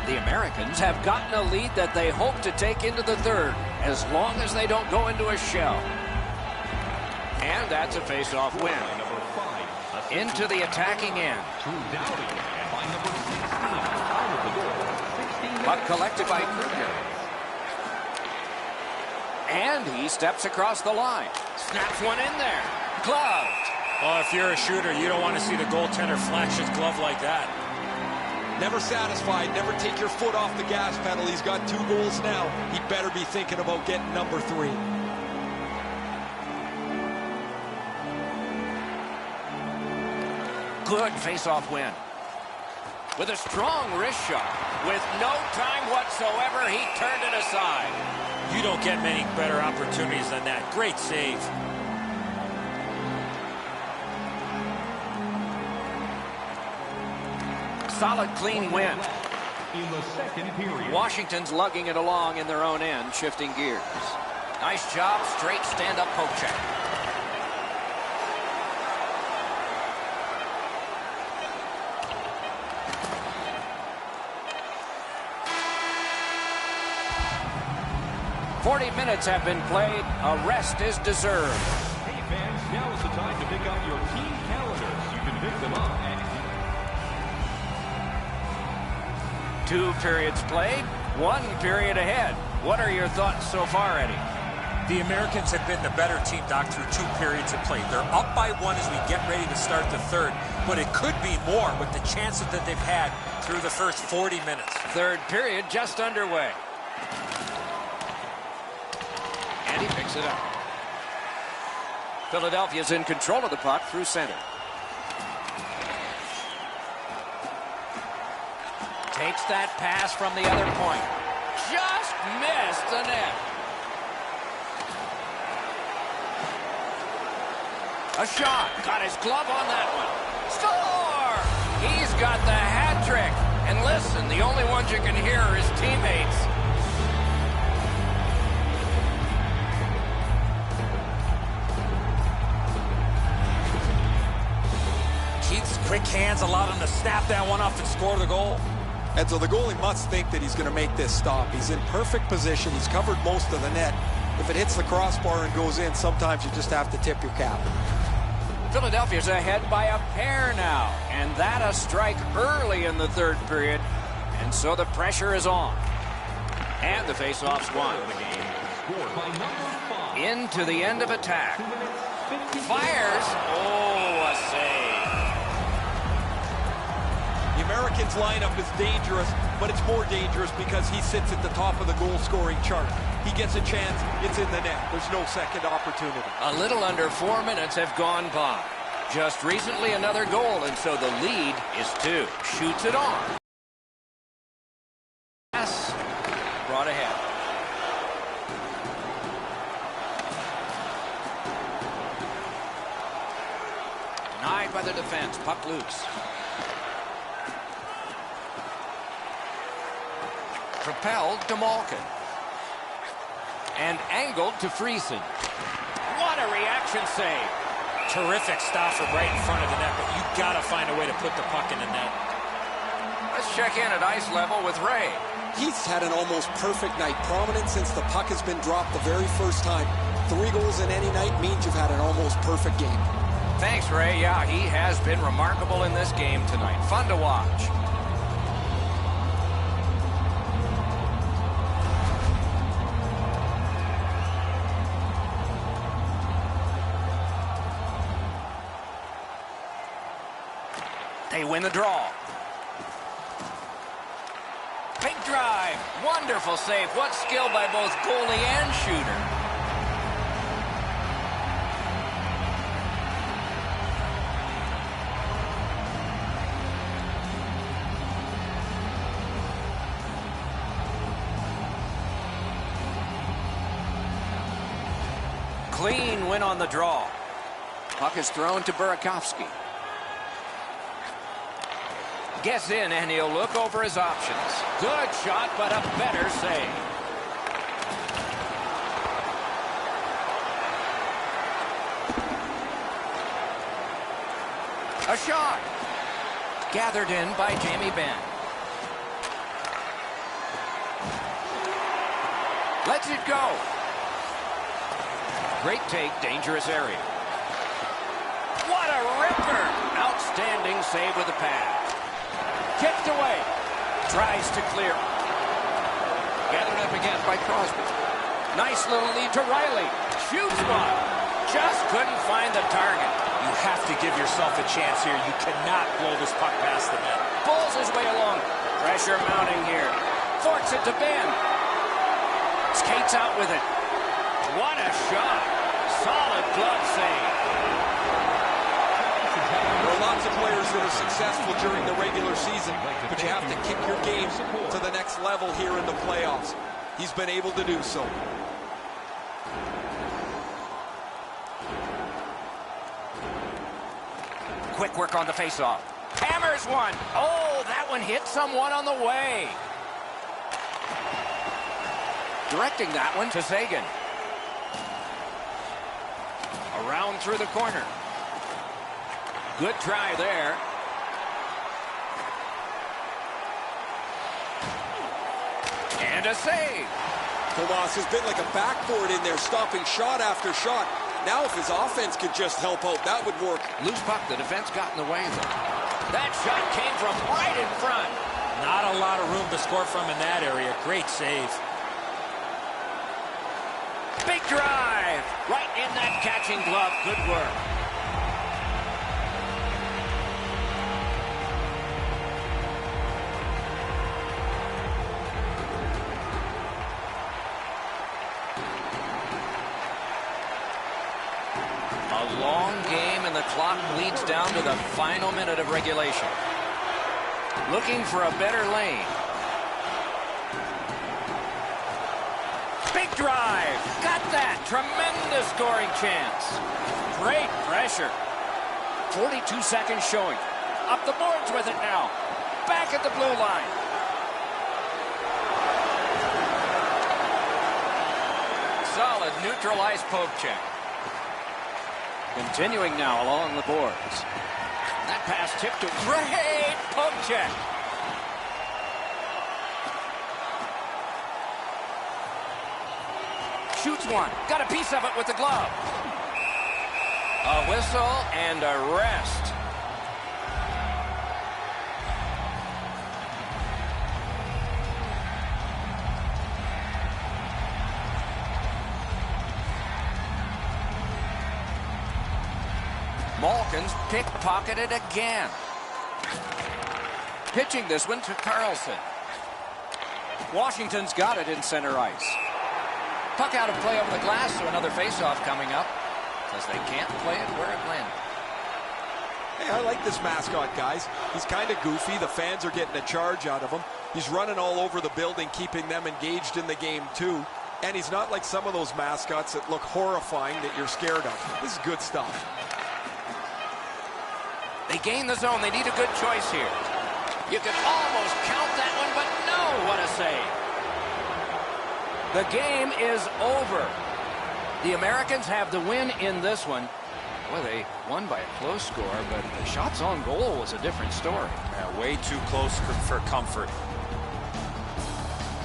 The Americans have gotten a lead that they hope to take into the third, as long as they don't go into a shell. And that's a face-off win. Into the attacking end. Puck collected by Kruger. And he steps across the line. Snaps one in there. Gloved. Oh, if you're a shooter, you don't want to see the goaltender flash his glove like that. Never satisfied. Never take your foot off the gas pedal. He's got 2 goals now. He better be thinking about getting number 3. Good face-off win. With a strong wrist shot. With no time whatsoever, he turned it aside. You don't get many better opportunities than that. Great save. Solid, clean win. In the second period. Washington's lugging it along in their own end, shifting gears. Nice job, straight stand-up poke check. "40 minutes have been played. A rest is deserved." Hey fans, now is the time to pick up your team calendars. You can pick them up at 2 periods played, 1 period ahead. What are your thoughts so far, Eddie? The Americans have been the better team, Doc, through 2 periods of play. They're up by 1 as we get ready to start the third, but it could be more with the chances that they've had through the first 40 minutes. Third period just underway. And he picks it up. Philadelphia's in control of the puck through center. Takes that pass from the other point. Just missed the net. A shot. Got his glove on that one. Score! He's got the hat trick. And listen, the only ones you can hear are his teammates. Keith's quick hands allowed him to snap that one up and score the goal. And so the goalie must think that he's going to make this stop. He's in perfect position. He's covered most of the net. If it hits the crossbar and goes in, sometimes you just have to tip your cap. Philadelphia's ahead by a pair now. And that a strike early in the third period. And so the pressure is on. And the face-off's won. Into the end of attack. Fires. Oh, a save. The Americans lineup is dangerous, but it's more dangerous because he sits at the top of the goal-scoring chart. He gets a chance, it's in the net. There's no second opportunity. A little under 4 minutes have gone by. Just recently another goal, and so the lead is 2. Shoots it on. Pass. Brought ahead. Denied by the defense. Puck loose. Propelled to Malkin. And angled to Friesen. What a reaction save. Terrific stop from right in front of the net, but you got to find a way to put the puck in the net. Let's check in at ice level with Ray. He's had an almost perfect night. Prominent since the puck has been dropped the very first time. 3 goals in any night means you've had an almost perfect game. Thanks, Ray. Yeah, he has been remarkable in this game tonight. Fun to watch. They win the draw. Big drive. Wonderful save. What skill by both goalie and shooter. Clean win on the draw. Puck is thrown to Burakovsky. Gets in, and he'll look over his options. Good shot, but a better save. A shot. Gathered in by Jamie Benn. Lets it go. Great take, dangerous area. What a ripper! Outstanding save with the pad. Kicked away. Tries to clear. Gathered up again by Crosby. Nice little lead to Riley. Shoots one. Just couldn't find the target. You have to give yourself a chance here. You cannot blow this puck past the net. Pulls his way along. Pressure mounting here. Forks it to Ben. Skates out with it. What a shot. Solid glove save. There are lots of players that are successful during the regular season, but you have to kick your game to the next level here in the playoffs. He's been able to do so. Quick work on the faceoff. Hammers one. Oh, that one hit someone on the way. Directing that one to Sagan. Around through the corner. Good try there. And a save. Tomas has been like a backboard in there, stopping shot after shot. Now if his offense could just help out, that would work. Loose puck. The defense got in the way, though. That shot came from right in front. Not a lot of room to score from in that area. Great save. Big drive. Right in that catching glove. Good work. A long game, and the clock leads down to the final minute of regulation. Looking for a better lane. Big drive. Got that. Tremendous scoring chance. Great pressure. 42 seconds showing. Up the boards with it now. Back at the blue line. Solid neutralized poke check. Continuing now along the boards. That pass tipped to great poke check. Shoots one. Got a piece of it with the glove. A whistle and a rest. Malkin's pickpocketed again. Pitching this one to Carlson. Washington's got it in center ice. Puck out of play over the glass, so another faceoff coming up, because they can't play it where it landed. Hey, I like this mascot, guys. He's kind of goofy. The fans are getting a charge out of him. He's running all over the building, keeping them engaged in the game, too. And he's not like some of those mascots that look horrifying that you're scared of. This is good stuff. They gain the zone. They need a good choice here. You could almost count that one, but no, what a save. The game is over. The Americans have the win in this one. Well, they won by a close score, but the shots on goal was a different story. Yeah, way too close for comfort.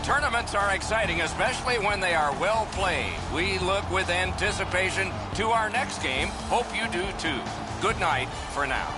Tournaments are exciting, especially when they are well played. We look with anticipation to our next game. Hope you do too. Good night for now.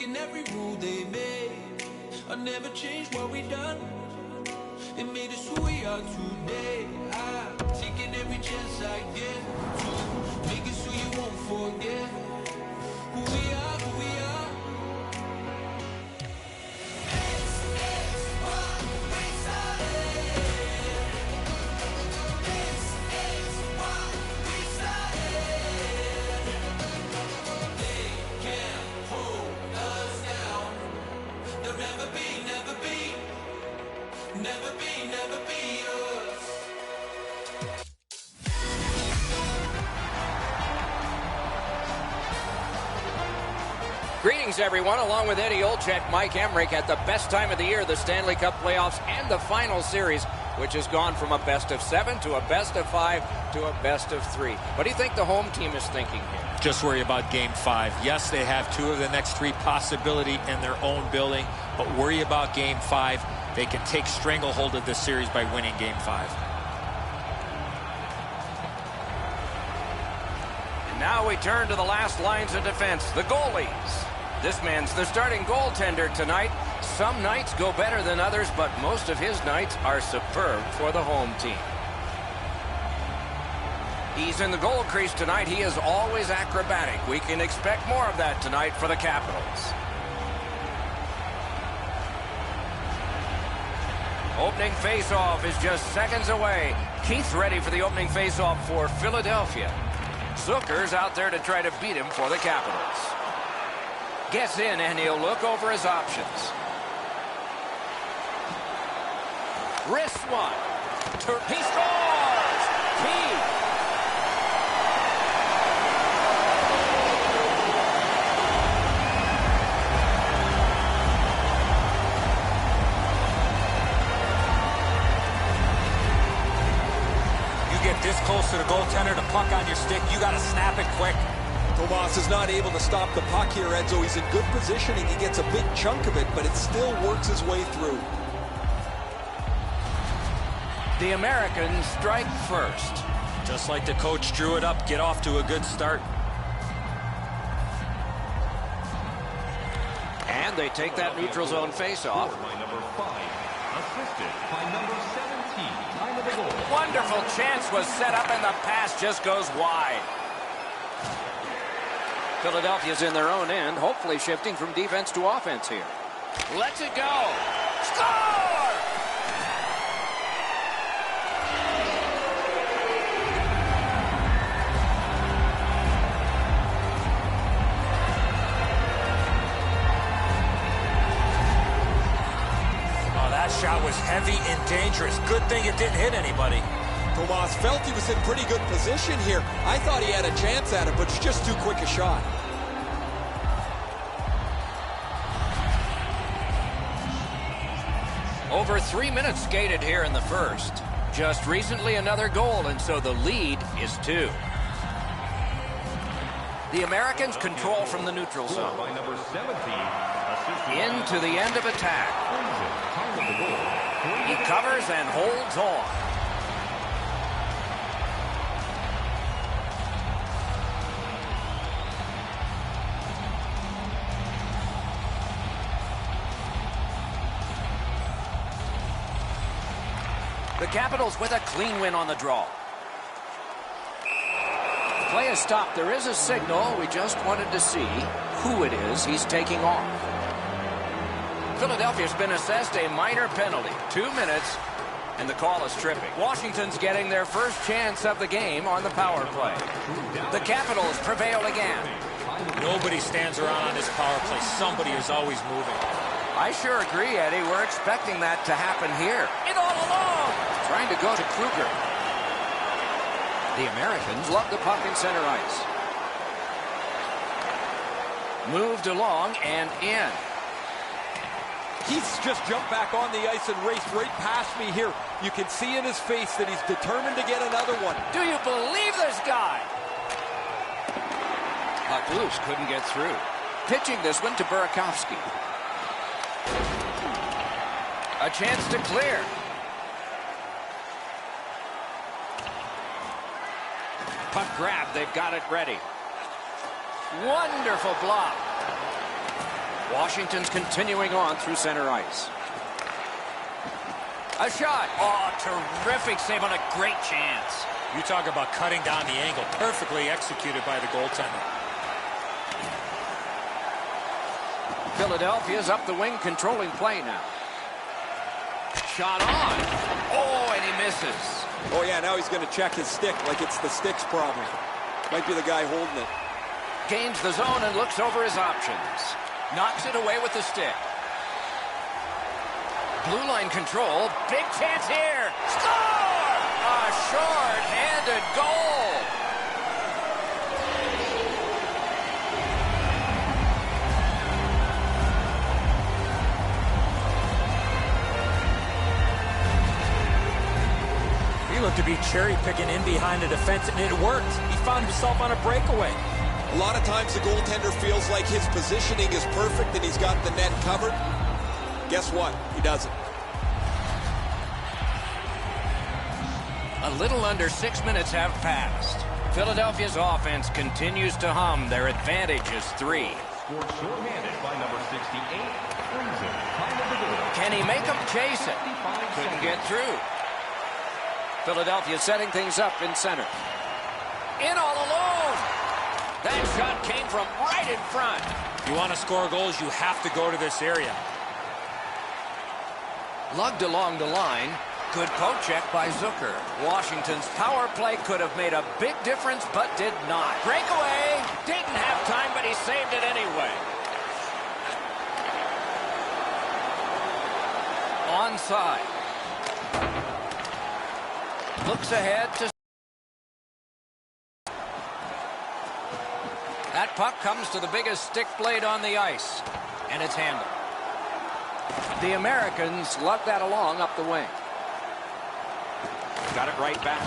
breaking every rule they made. I never changed what we done. It made us who we are today. I'm taking every chance I get to make it so you won't forget who we are, who we are. Greetings, everyone. Along with Eddie Olczyk, Mike Emmerich at the best time of the year, the Stanley Cup playoffs and the final series, which has gone from a best-of-7 to a best-of-5 to a best-of-3. What do you think the home team is thinking here? Just worry about Game 5. Yes, they have 2 of the next 3 possibility in their own building, but worry about Game 5. They can take stranglehold of this series by winning Game 5. And now we turn to the last lines of defense, the goalies. This man's the starting goaltender tonight. Some nights go better than others, but most of his nights are superb for the home team. He's in the goal crease tonight. He is always acrobatic. We can expect more of that tonight for the Capitals. Opening faceoff is just seconds away. Keith's ready for the opening faceoff for Philadelphia. Zucker's out there to try to beat him for the Capitals. Gets in, and he'll look over his options. Wrist one. He scores! Keith! You get this close to the goaltender, the puck on your stick, you got to snap it quick. Tomas is not able to stop the puck here, Edzo. He's in good positioning. He gets a big chunk of it, but it still works his way through. The Americans strike first. Just like the coach drew it up, get off to a good start. And they take that neutral zone faceoff. By number 5, assisted by number 17. Time of the goal. Wonderful chance was set up, and the pass just goes wide. Philadelphia's in their own end, hopefully shifting from defense to offense here. Lets it go. Score! Oh, that shot was heavy and dangerous. Good thing it didn't hit anybody. Tomas felt he was in pretty good position here. I thought he had a chance at it, but it's just too quick a shot. Over 3 minutes skated here in the first. Just recently another goal, and so the lead is 2. The Americans control from the neutral zone. By number 17, assisted Into the end of attack. time of the goal. He covers and holds on. The Capitals with a clean win on the draw. Play is stopped. There is a signal. We just wanted to see who it is he's taking off. Philadelphia's been assessed a minor penalty. 2 minutes, and the call is tripping. Washington's getting their first chance of the game on the power play. The Capitals prevail again. Nobody stands around on this power play. Somebody is always moving. I sure agree, Eddie. We're expecting that to happen here. It all alone! Trying to go to Kruger. The Americans love the puck in center ice. Moved along and in. He's just jumped back on the ice and raced right past me here. You can see in his face that he's determined to get another one. Do you believe this guy? Puck loose, couldn't get through. Pitching this one to Burakovsky. A chance to clear. Puck grab, they've got it ready. Wonderful block. Washington's continuing on through center ice. A shot. Oh, terrific save on a great chance. You talk about cutting down the angle. Perfectly executed by the goaltender. Philadelphia's up the wing, controlling play now. Shot on. Oh, and he misses. Oh, yeah, now he's going to check his stick like it's the stick's problem. Might be the guy holding it. Gains the zone and looks over his options. Knocks it away with the stick. Blue line control. Big chance here. Score! A short-handed goal. He looked to be cherry-picking in behind the defense, and it worked. He found himself on a breakaway. A lot of times the goaltender feels like his positioning is perfect and he's got the net covered. Guess what? He doesn't. A little under 6 minutes have passed. Philadelphia's offense continues to hum. Their advantage is 3. Scored shorthanded by number 68, Freezing. Time of the goal. Can he make them chase it? Couldn't get through. Philadelphia setting things up in center. In all alone. That shot came from right in front. You want to score goals, you have to go to this area. Lugged along the line. Good poke check by Zucker. Washington's power play could have made a big difference, but did not. Breakaway. Didn't have time, but he saved it anyway. Onside. Looks ahead to... That puck comes to the biggest stick blade on the ice, and it's handled. The Americans lug that along up the wing. Got it right back.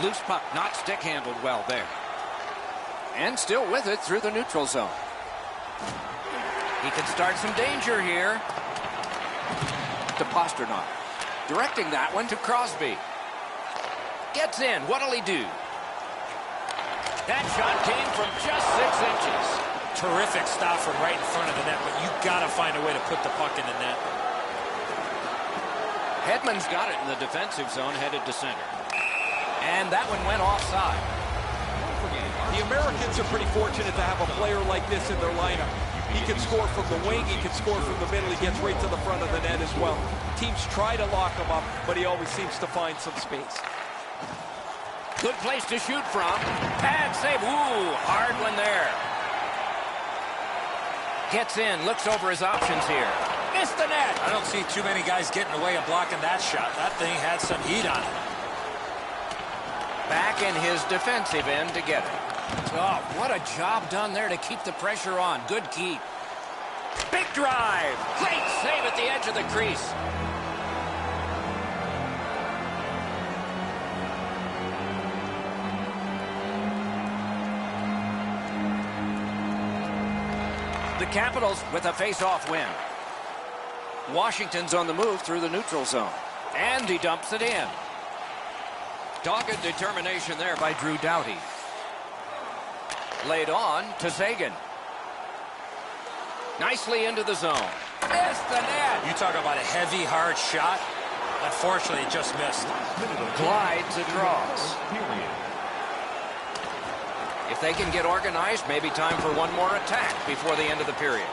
Loose puck, not stick handled well there. And still with it through the neutral zone. He can start some danger here. To Pasternak. Directing that one to Crosby. Gets in. What'll he do? That shot came from just 6 inches. Terrific stop from right in front of the net, but you got to find a way to put the puck in the net. Hedman's got it in the defensive zone, headed to center. And that one went offside. The Americans are pretty fortunate to have a player like this in their lineup. He can score from the wing, he can score from the middle, he gets right to the front of the net as well. Teams try to lock him up, but he always seems to find some space. Good place to shoot from. Pad save. Ooh, hard one there. Gets in, looks over his options here. Missed the net. I don't see too many guys getting away and blocking that shot. That thing had some heat on it. Back in his defensive end to get it. Oh, what a job done there to keep the pressure on. Good keep. Big drive. Great save at the edge of the crease. The Capitals with a face-off win. Washington's on the move through the neutral zone. And he dumps it in. Dogged determination there by Drew Doughty. Laid on to Sagan. Nicely into the zone. Missed the net. You talk about a heavy, hard shot. Unfortunately, it just missed. Glides across. If they can get organized, maybe time for one more attack before the end of the period.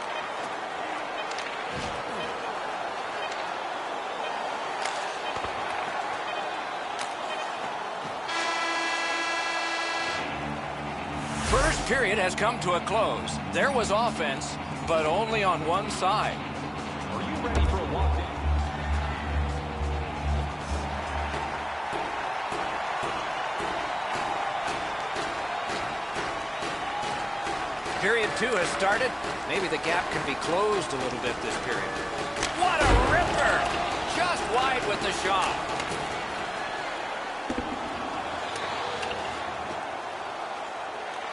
First period has come to a close. There was offense, but only on one side. Are you ready for a walk-in? Period 2 has started. Maybe the gap can be closed a little bit this period. What a ripper! Just wide with the shot.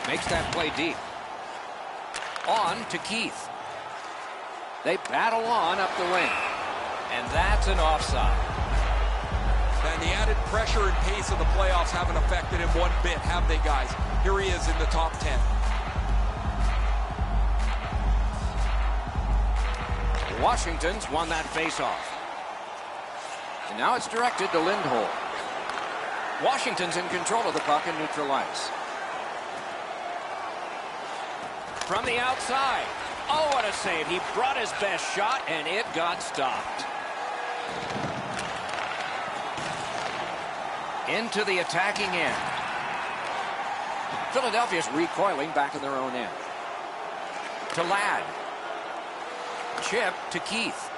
Makes that play deep. On to Keith. They battle on up the wing. And that's an offside. And the added pressure and pace of the playoffs haven't affected him one bit, have they, guys? Here he is in the top 10. Washington's won that faceoff. And now it's directed to Lindholm. Washington's in control of the puck in neutral ice. From the outside. Oh, what a save. He brought his best shot, and it got stopped. Into the attacking end. Philadelphia's recoiling back in their own end. To Ladd. Chip to Keith.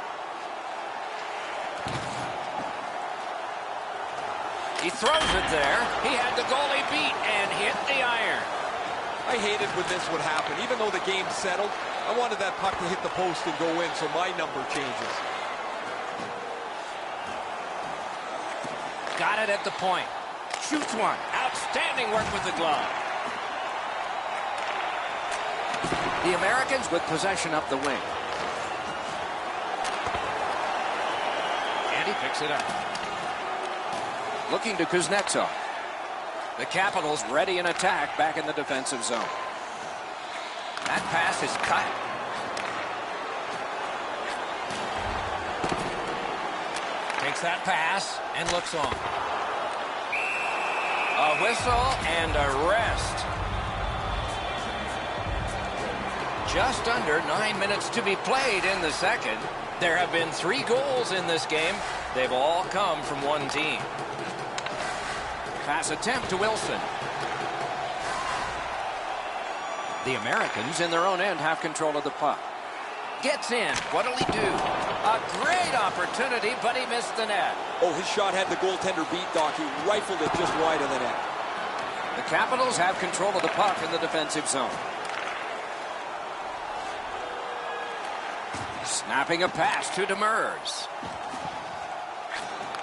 He throws it there. He had the goalie beat and hit the iron. I hated when this would happen. Even though the game's settled, I wanted that puck to hit the post and go in, so my number changes. Got it at the point. Shoots one. Outstanding work with the glove. The Americans with possession up the wing. And he picks it up. Looking to Kuznetsov. The Capitals ready in attack back in the defensive zone. That pass is cut. Takes that pass and looks on. A whistle and a rest. Just under 9 minutes to be played in the second. There have been 3 goals in this game. They've all come from one team. Pass attempt to Wilson. The Americans in their own end have control of the puck. Gets in. What'll he do? A great opportunity, but he missed the net. Oh, his shot had the goaltender beat, Doc. He rifled it just wide of the net. The Capitals have control of the puck in the defensive zone. Snapping a pass to Demers.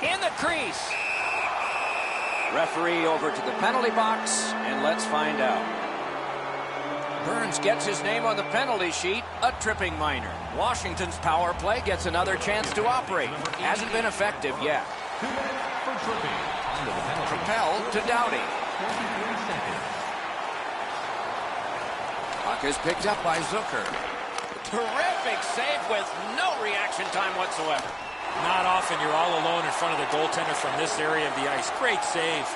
In the crease. Referee over to the penalty box, and let's find out. Burns gets his name on the penalty sheet, a tripping minor. Washington's power play gets another chance to operate. Hasn't been effective yet. 2 minutes for tripping. Onto the penalty. Propelled to Doughty. 23 seconds. Puck is picked up by Zucker. Terrific save with no reaction time whatsoever. Not often you're all alone in front of the goaltender from this area of the ice. Great save.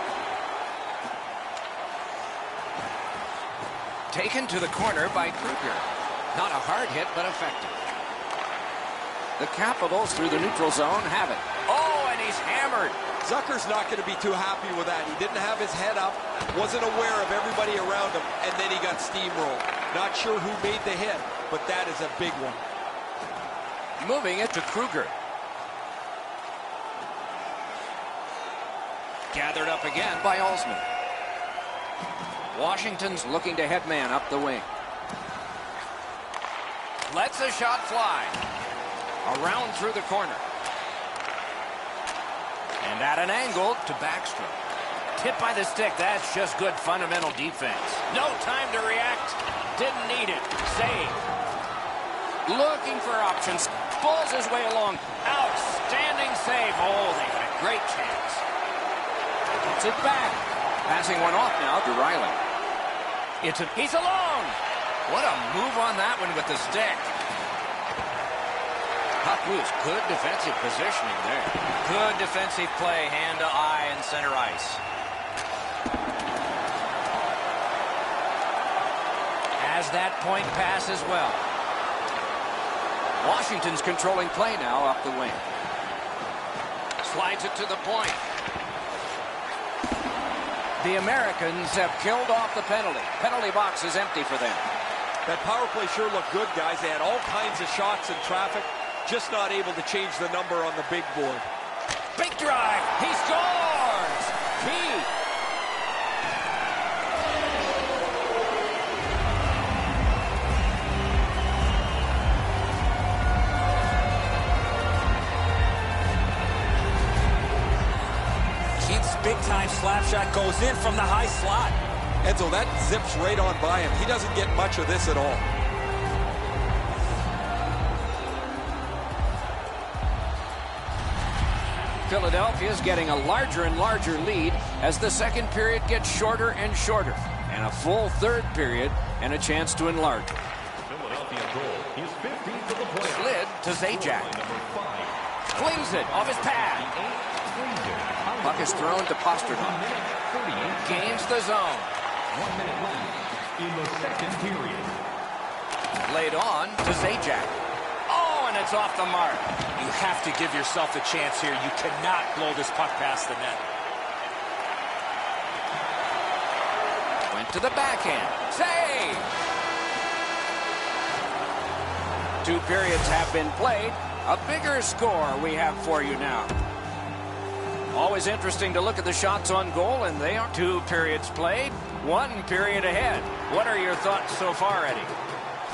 Taken to the corner by Kruger. Not a hard hit, but effective. The Capitals through the neutral zone have it. Oh, and he's hammered. Zucker's not going to be too happy with that. He didn't have his head up, wasn't aware of everybody around him, and then he got steamrolled. Not sure who made the hit, but that is a big one. Moving it to Kruger. Gathered up again by Alsman. Washington's looking to head man up the wing. Lets a shot fly. Around through the corner. And at an angle to Backstrom. Tip by the stick. That's just good fundamental defense. No time to react. Didn't need it. Save. Looking for options. Pulls his way along. Outstanding save. Oh, they had a great chance. Gets it back. Passing one off now to Riley. He's alone. What a move on that one with the stick. Puck loose. Good defensive positioning there. Good defensive play, hand to eye and center ice. Has that point pass as well. Washington's controlling play now up the wing. Slides it to the point. The Americans have killed off the penalty. Penalty box is empty for them. That power play sure looked good, guys. They had all kinds of shots in traffic, just not able to change the number on the big board. Big drive. He scores. Key. Keith's big-time slap shot goes in from the high slot. Enzo, that zips right on by him. He doesn't get much of this at all. Philadelphia's getting a larger and larger lead as the second period gets shorter and shorter. And a full third period and a chance to enlarge it. Philadelphia goal. His 15th of the playoffs. Slid to Zajac. Number 5. Flings it off his pad. Puck is thrown to Pasternak. Gains the zone. 1 minute left in the second period. Laid on to Zajac. Oh, and it's off the mark. You have to give yourself a chance here. You cannot blow this puck past the net. Went to the backhand. Save! 2 periods have been played. A bigger score we have for you now. Always interesting to look at the shots on goal, and they are 2 periods played, 1 period ahead. What are your thoughts so far, Eddie?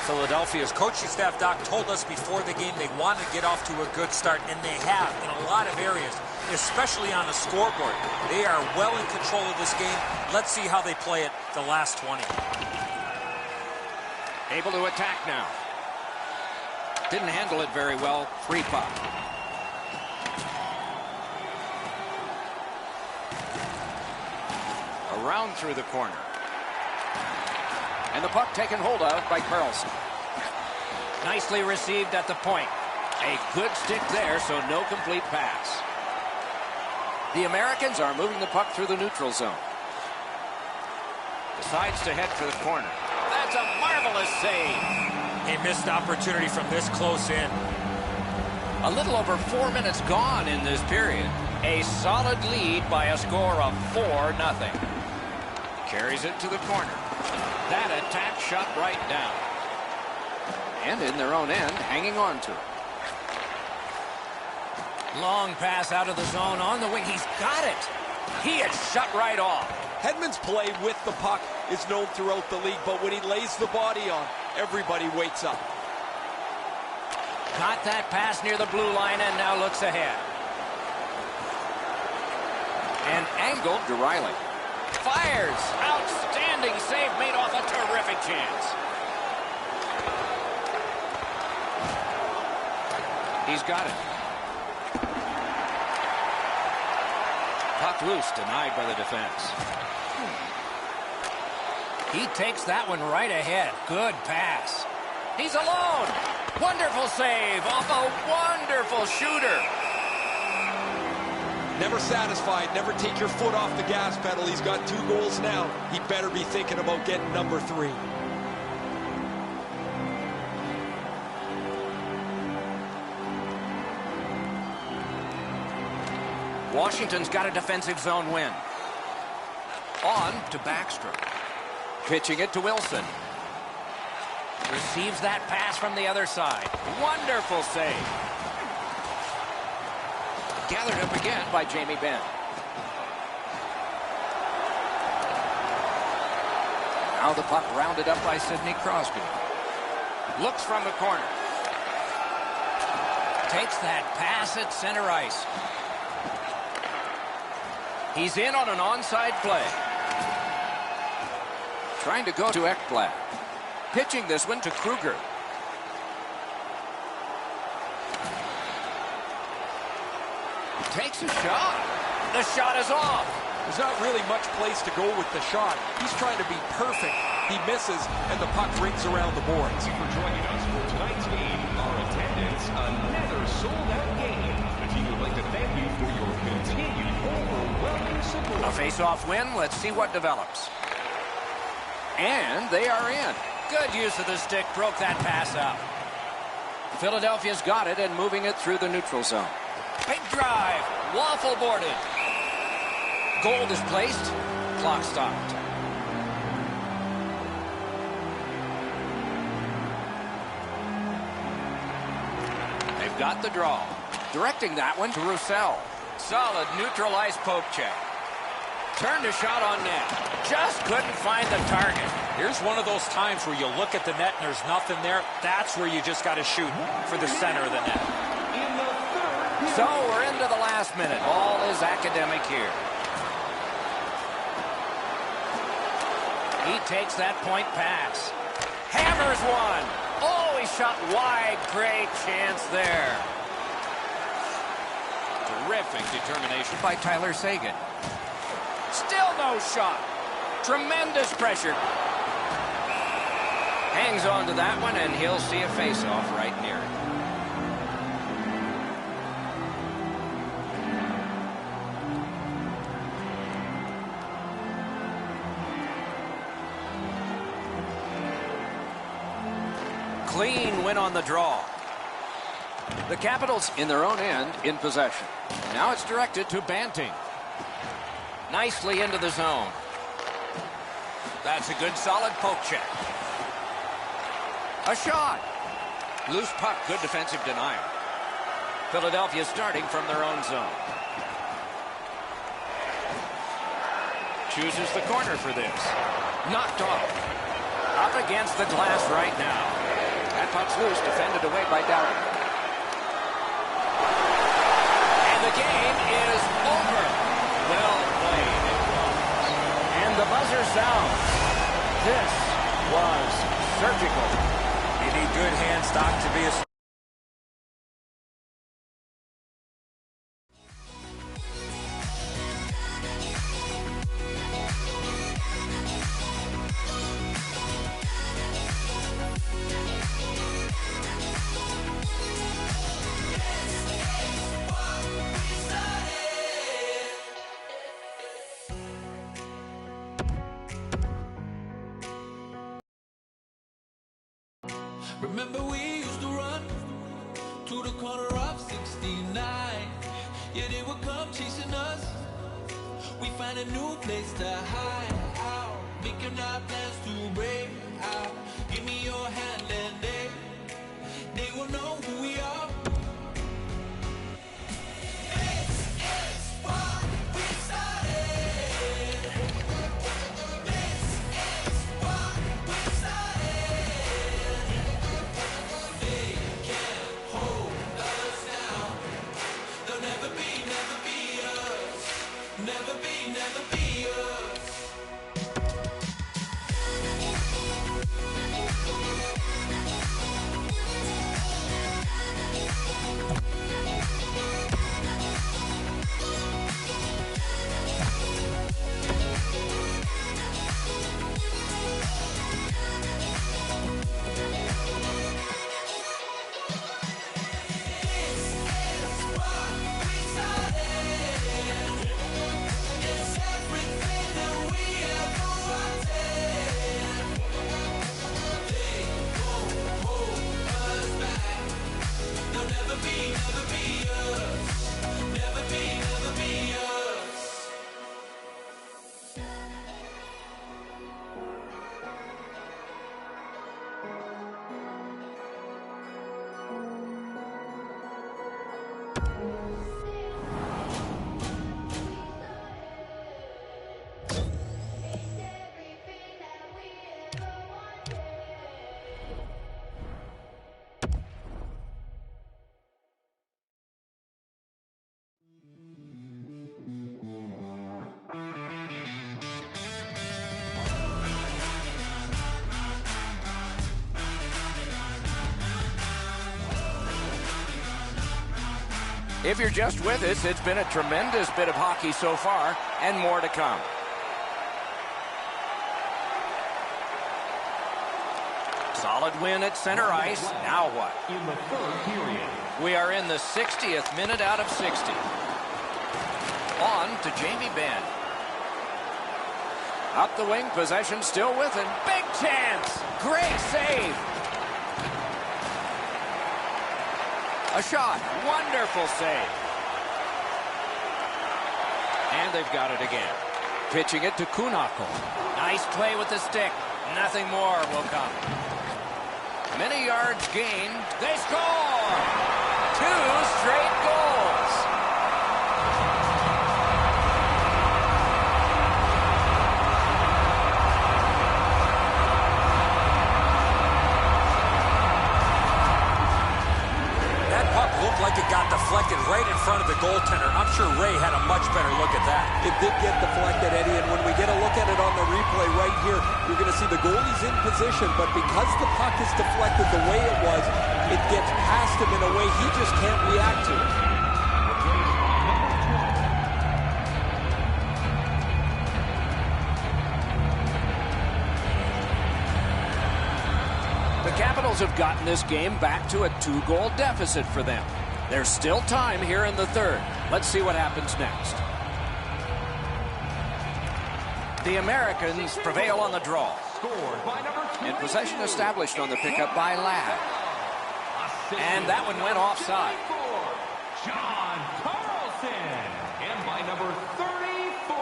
Philadelphia's coaching staff, Doc, told us before the game they want to get off to a good start, and they have in a lot of areas, especially on the scoreboard. They are well in control of this game. Let's see how they play it the last 20. Able to attack now. Didn't handle it very well. Free puck. Around through the corner. And the puck taken hold of by Carlson. Nicely received at the point. A good stick there, so no complete pass. The Americans are moving the puck through the neutral zone. Decides to head for the corner. That's a marvelous save. A missed opportunity from this close in. A little over 4 minutes gone in this period. A solid lead by a score of 4-0. Carries it to the corner. That attack shot right down. And in their own end, hanging on to it. Long pass out of the zone on the wing. He's got it. He is shut right off. Hedman's play with the puck is known throughout the league, but when he lays the body on, everybody wakes up. Got that pass near the blue line and now looks ahead. And angled to Riley. Fires. Outstanding save made off a terrific chance. He's got it. Puck loose, denied by the defense. He takes that one right ahead. Good pass. He's alone. Wonderful save off a wonderful shooter. Never satisfied. Never take your foot off the gas pedal. He's got 2 goals now. He better be thinking about getting number 3. Washington's got a defensive zone win. On to Backstrom. Pitching it to Wilson. Receives that pass from the other side. Wonderful save. Gathered up again by Jamie Benn. Now the puck rounded up by Sidney Crosby. Looks from the corner. Takes that pass at center ice. He's in on an onside play. Trying to go to Ekblad. Pitching this one to Kruger. Takes a shot. The shot is off. There's not really much place to go with the shot. He's trying to be perfect. He misses, and the puck rings around the boards. Thank you for joining us for tonight's game. Our attendance, another sold-out game. The team would like to thank you for your continued overwhelming support. A face-off win. Let's see what develops. And they are in. Good use of the stick. Broke that pass out. Philadelphia's got it and moving it through the neutral zone. Big drive. Waffle boarded. Goal displaced. Clock stopped. They've got the draw. Directing that one to Roussel. Solid neutral ice poke check. Turned a shot on net. Just couldn't find the target. Here's one of those times where you look at the net and there's nothing there. That's where you just got to shoot for the center of the net. So we're into the last minute. All is academic here. He takes that point pass. Hammers one. Oh, he shot wide. Great chance there. Terrific determination by Tyler Seguin. Still no shot. Tremendous pressure. Hangs on to that one, and he'll see a face-off right near it. Clean win on the draw. The Capitals in their own end in possession. Now it's directed to Banting. Nicely into the zone. That's a good solid poke check. A shot. Loose puck, good defensive denial. Philadelphia starting from their own zone. Chooses the corner for this. Knocked off. Up against the glass right now. That puck's loose, defended away by Dowd. And the game is over. Well played, it was. And the buzzer sounds. This was surgical. You need good hands, Doc, to be a... Remember we used to run to the corner of 69. Yeah, they would come chasing us. We find a new place to hide out, making our plans to break out. Give me your hand and they will know who we are. This is what we started. This is what we started. They can't hold us down. They'll never be us. Never be us. If you're just with us, it's been a tremendous bit of hockey so far, and more to come. Solid win at center ice. Now what? In the third period. We are in the 60th minute out of 60. On to Jamie Benn. Up the wing, possession still with him. Big chance! Great save! A shot. Wonderful save. And they've got it again. Pitching it to Kunako. Nice play with the stick. Nothing more will come. Many yards gained. They score! 2 straight goals. That puck looked like it got deflected right in front of the goaltender. I'm sure Ray had a much better look at that. It did get deflected, Eddie, and when we get a look at it on the replay right here, you're going to see the goalie's in position, but because the puck is deflected the way it was, it gets past him in a way he just can't react to. Capitals have gotten this game back to a 2-goal deficit for them. There's still time here in the third. Let's see what happens next. The Americans prevail on the draw. And possession established on the pickup by Ladd. And that one went offside. John Carlson. And by number 34,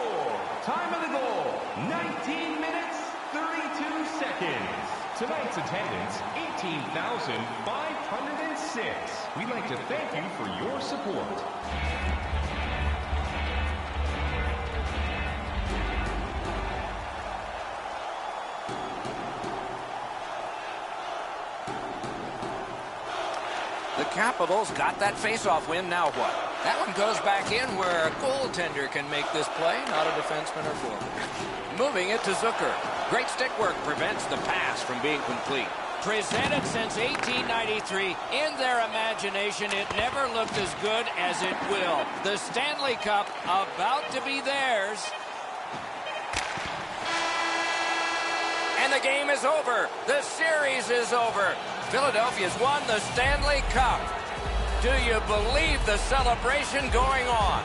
time of the goal, 19 minutes, 32 seconds. Tonight's attendance, 18,506. We'd like to thank you for your support. The Capitals got that face-off win. Now what? That one goes back in where a goaltender can make this play, not a defenseman or forward. Moving it to Zucker. Great stick work prevents the pass from being complete. Presented since 1893. In their imagination, it never looked as good as it will. The Stanley Cup about to be theirs. And the game is over. The series is over. Philadelphia's won the Stanley Cup. Do you believe the celebration going on?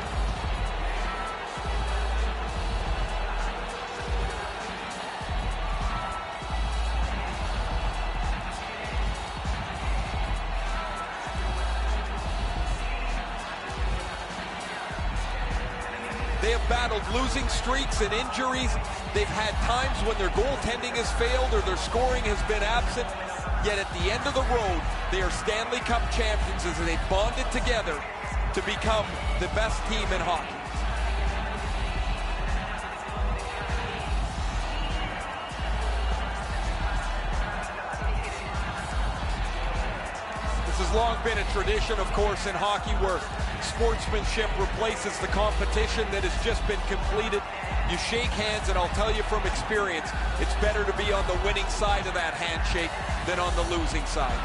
They have battled losing streaks and injuries. They've had times when their goaltending has failed or their scoring has been absent. Yet at the end of the road, they are Stanley Cup champions as they bonded together to become the best team in hockey. This has long been a tradition, of course, in hockey where sportsmanship replaces the competition that has just been completed. You shake hands, and I'll tell you from experience, it's better to be on the winning side of that handshake than on the losing side.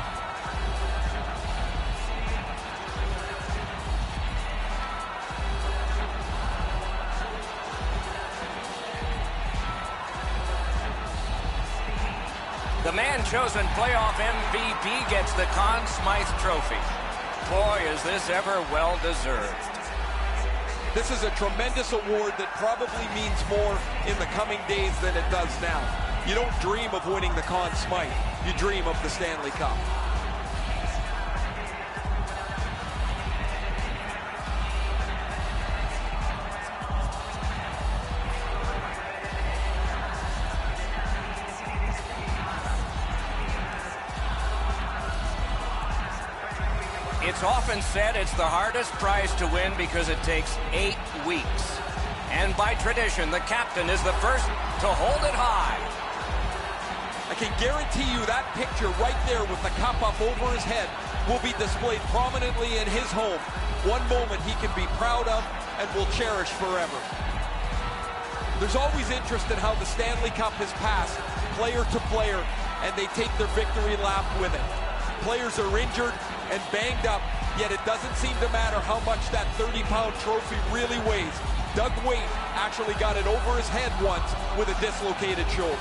The man-chosen playoff MVP gets the Conn Smythe Trophy. Boy, is this ever well-deserved. This is a tremendous award that probably means more in the coming days than it does now. You don't dream of winning the Conn Smythe. You dream of the Stanley Cup. It's often said it's the hardest prize to win because it takes 8 weeks. And by tradition, the captain is the first to hold it high. I can guarantee you that picture right there with the cup up over his head will be displayed prominently in his home. One moment he can be proud of and will cherish forever. There's always interest in how the Stanley Cup has passed, player to player, and they take their victory lap with it. Players are injured and banged up, yet it doesn't seem to matter how much that 30-pound trophy really weighs. Doug Weight actually got it over his head once with a dislocated shoulder.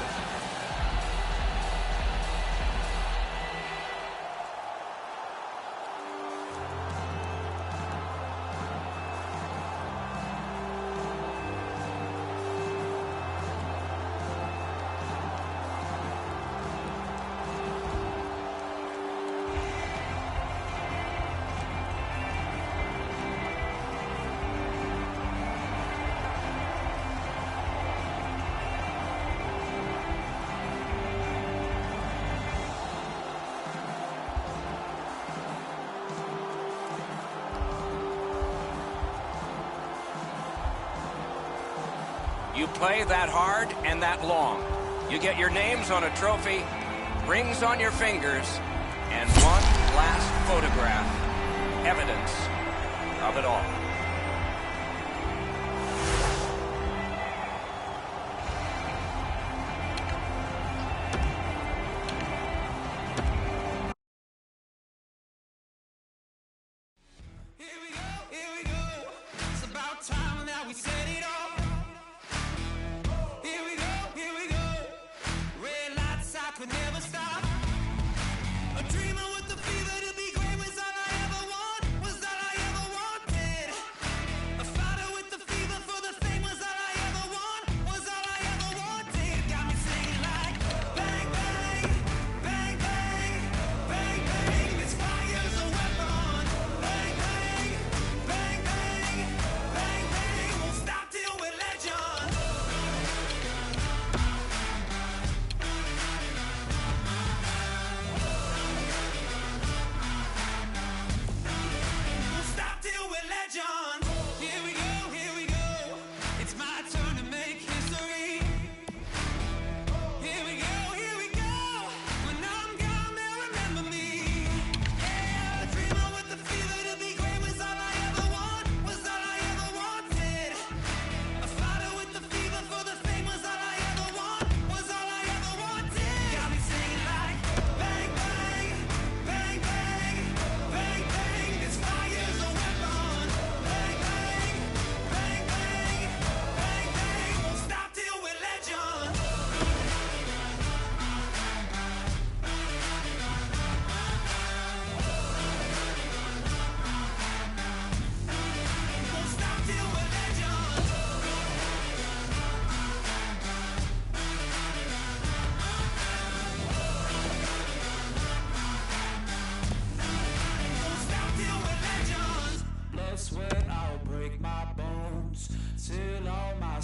You play that hard and that long. You get your names on a trophy, rings on your fingers, and one last photograph. Evidence of it all. Here we go. It's about time that we set it off. Here we go. Red lights, I could never stop.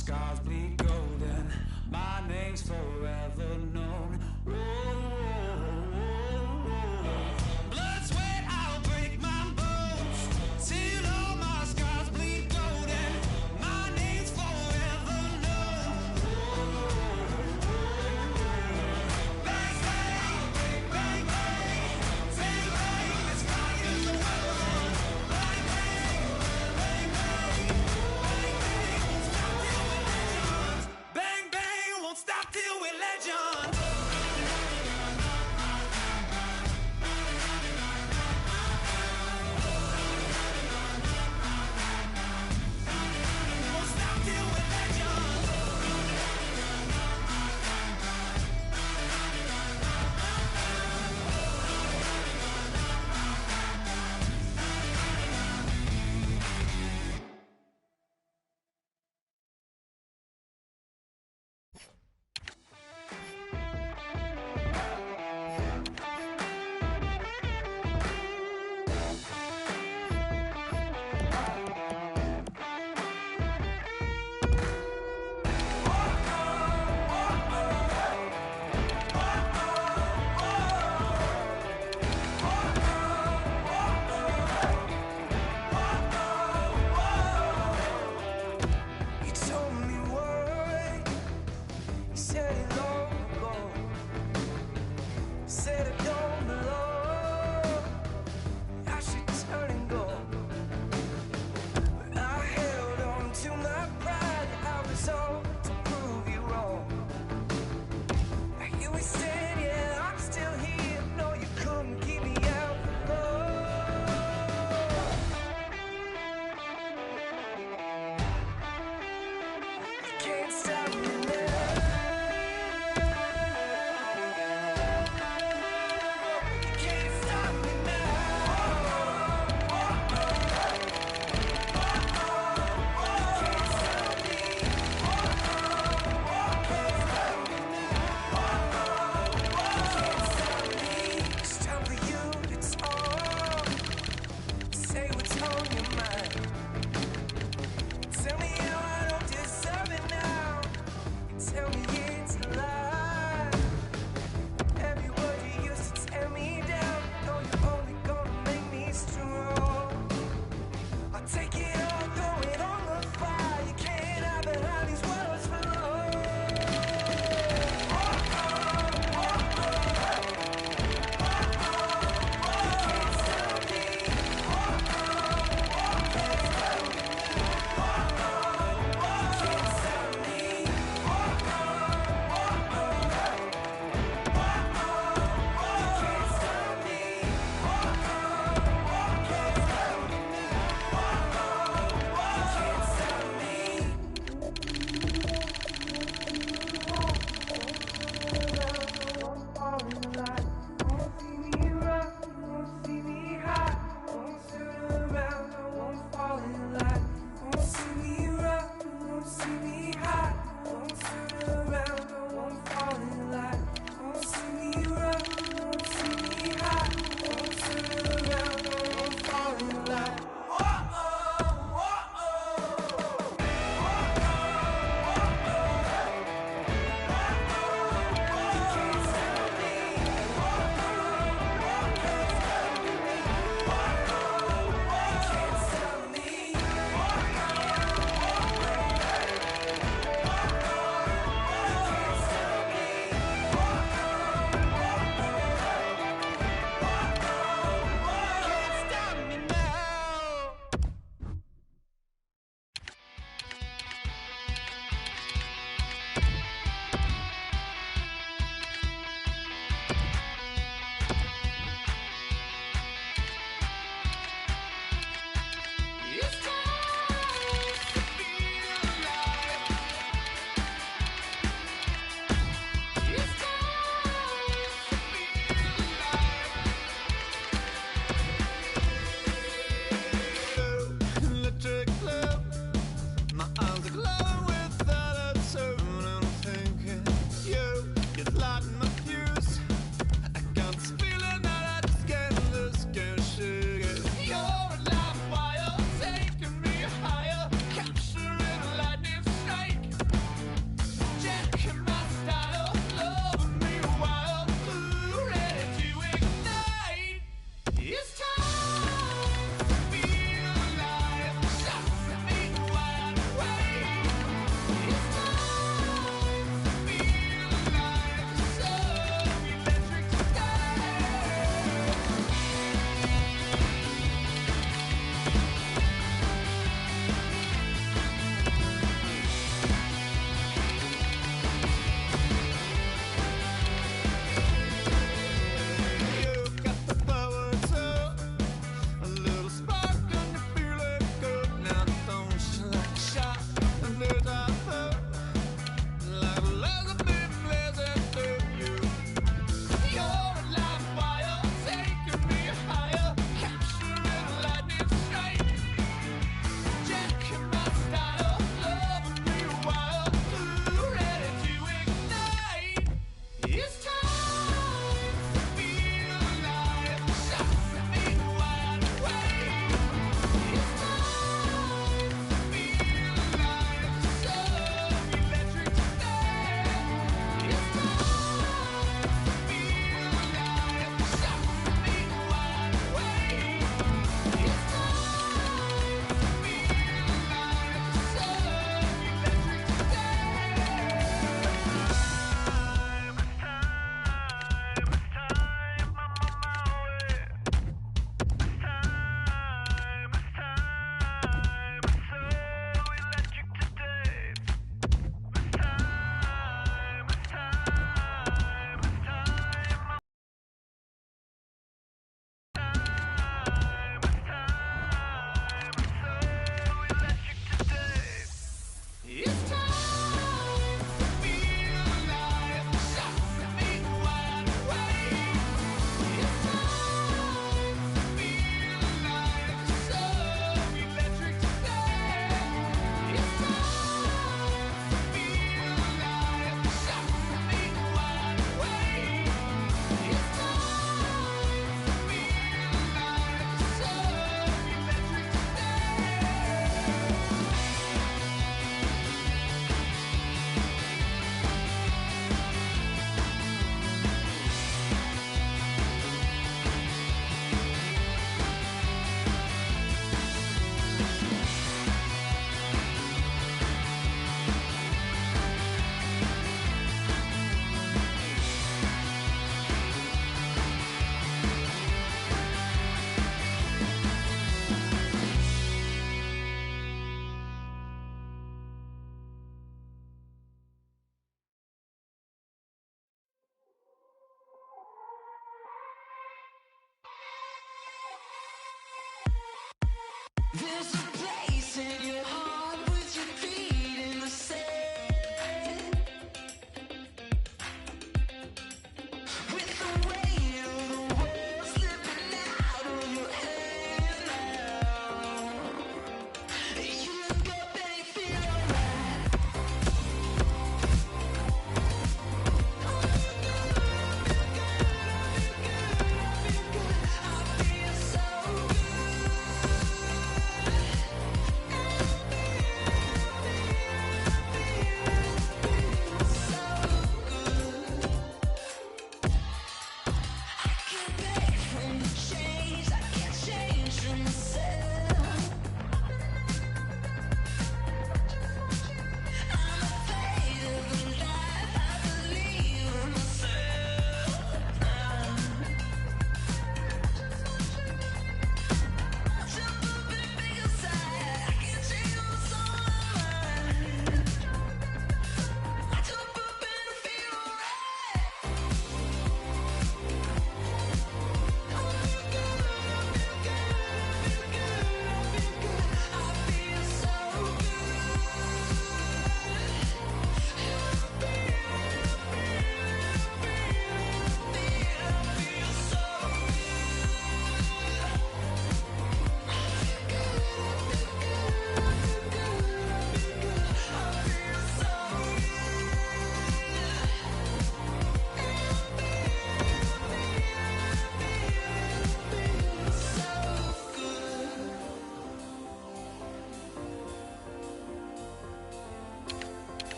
scars bleed golden. My name's forever known. Blood, sweat, I'll break my bones till all my scars bleed golden. My name's forever known. Bang, bang, bang, bang, bang, bang, it's fire in the world. Bang, bang, bang, bang, bang, bang, won't stop till we're legends. Bang, bang, won't stop till we're legends.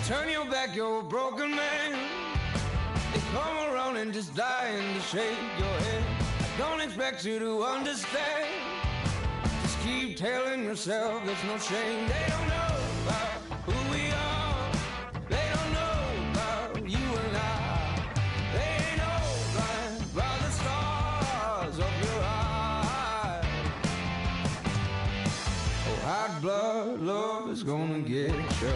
turn your back, you're a broken man. They come around and just dying to shake your head. I don't expect you to understand. Just keep telling yourself there's no shame. They don't know about who we are. They don't know about you and I. They ain't know blind by the stars of your eyes. Oh, hot blood love is gonna get you.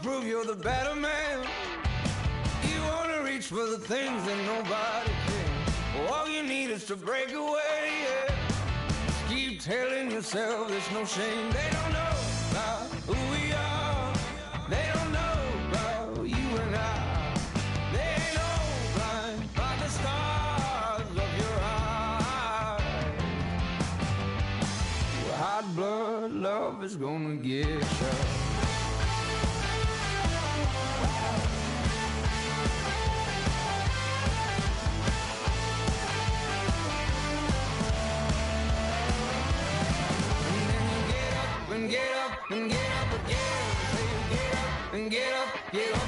Prove you're the better man. You wanna reach for the things that nobody can. All you need is to break away, yeah. Just keep telling yourself there's no shame. They don't know about who we are. They don't know about you and I. They ain't all blind by the stars of your eyes. Well, hot blood love is gonna get you. And get up and get up again. Say get up and get up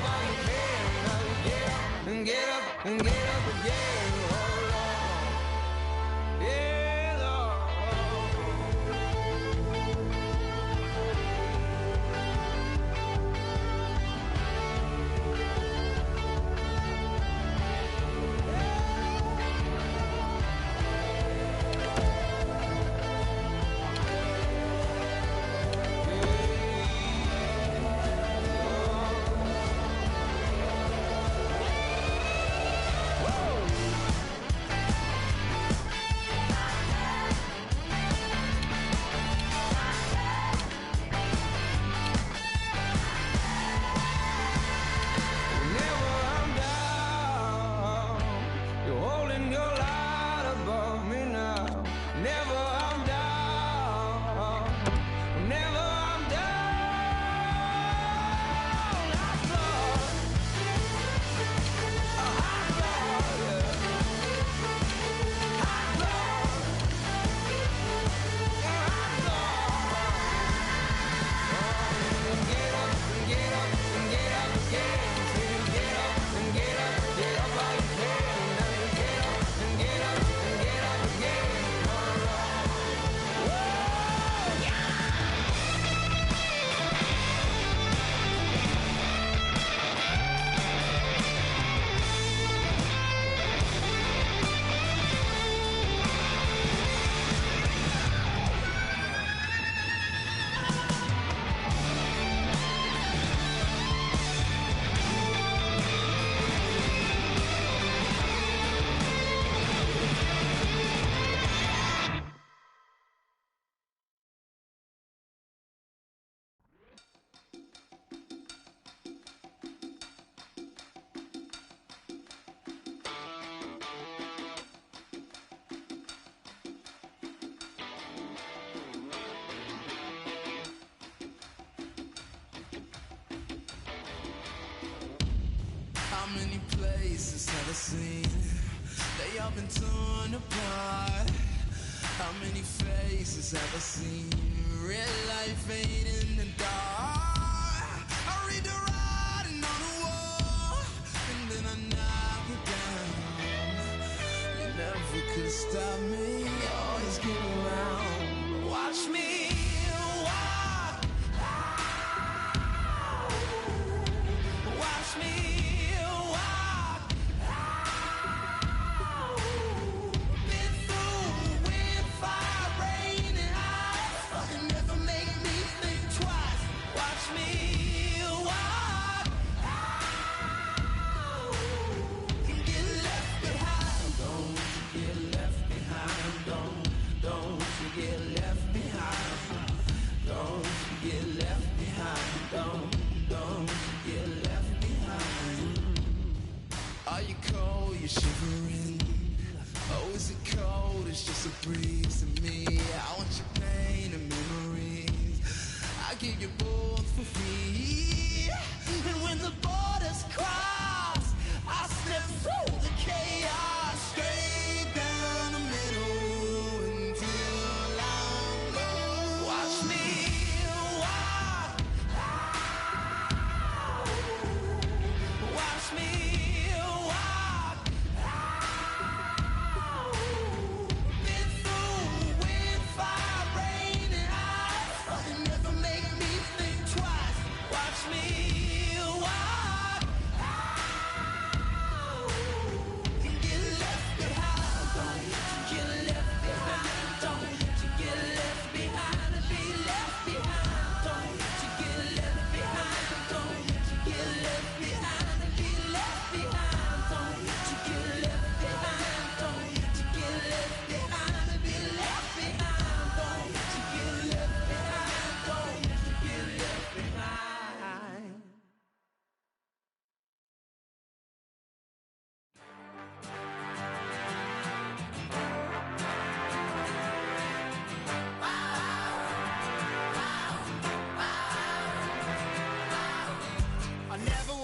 all you can. Now you get up and get up and get up again. Oh Lord, yeah Lord. How many places have I seen? They all been torn apart. How many faces have I seen? Real life ain't in the dark. I read the writing on the wall, and then I knock it down. You never could stop me, always get around. Watch me walk. Watch me. You're shivering. Oh, is it cold? It's just a breeze to me. I want your pain and memories. I give you both for free. And when the borders cross,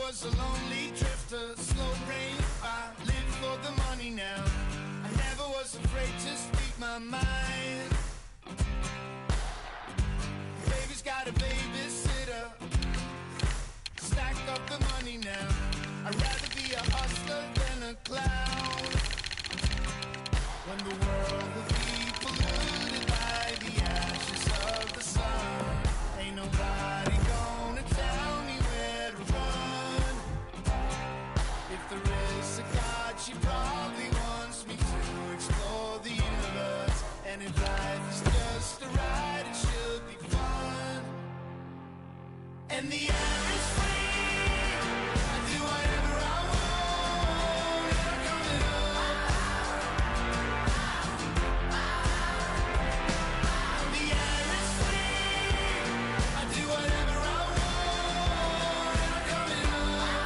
was a lonely drifter, slow brain. I live for the money now. I never was afraid to speak my mind. Baby's got a babysitter. Stack up the money now. I'd rather be a hustler than a clown. When the world will be polluted by the ashes of the sun, ain't nobody gonna tell me where to run. If there is a God, she probably wants me to explore the universe. And if life is just a ride, it should be fun. And the air is free. I do whatever I want. I'm coming up. The air is free. I do whatever I want. I'm coming up.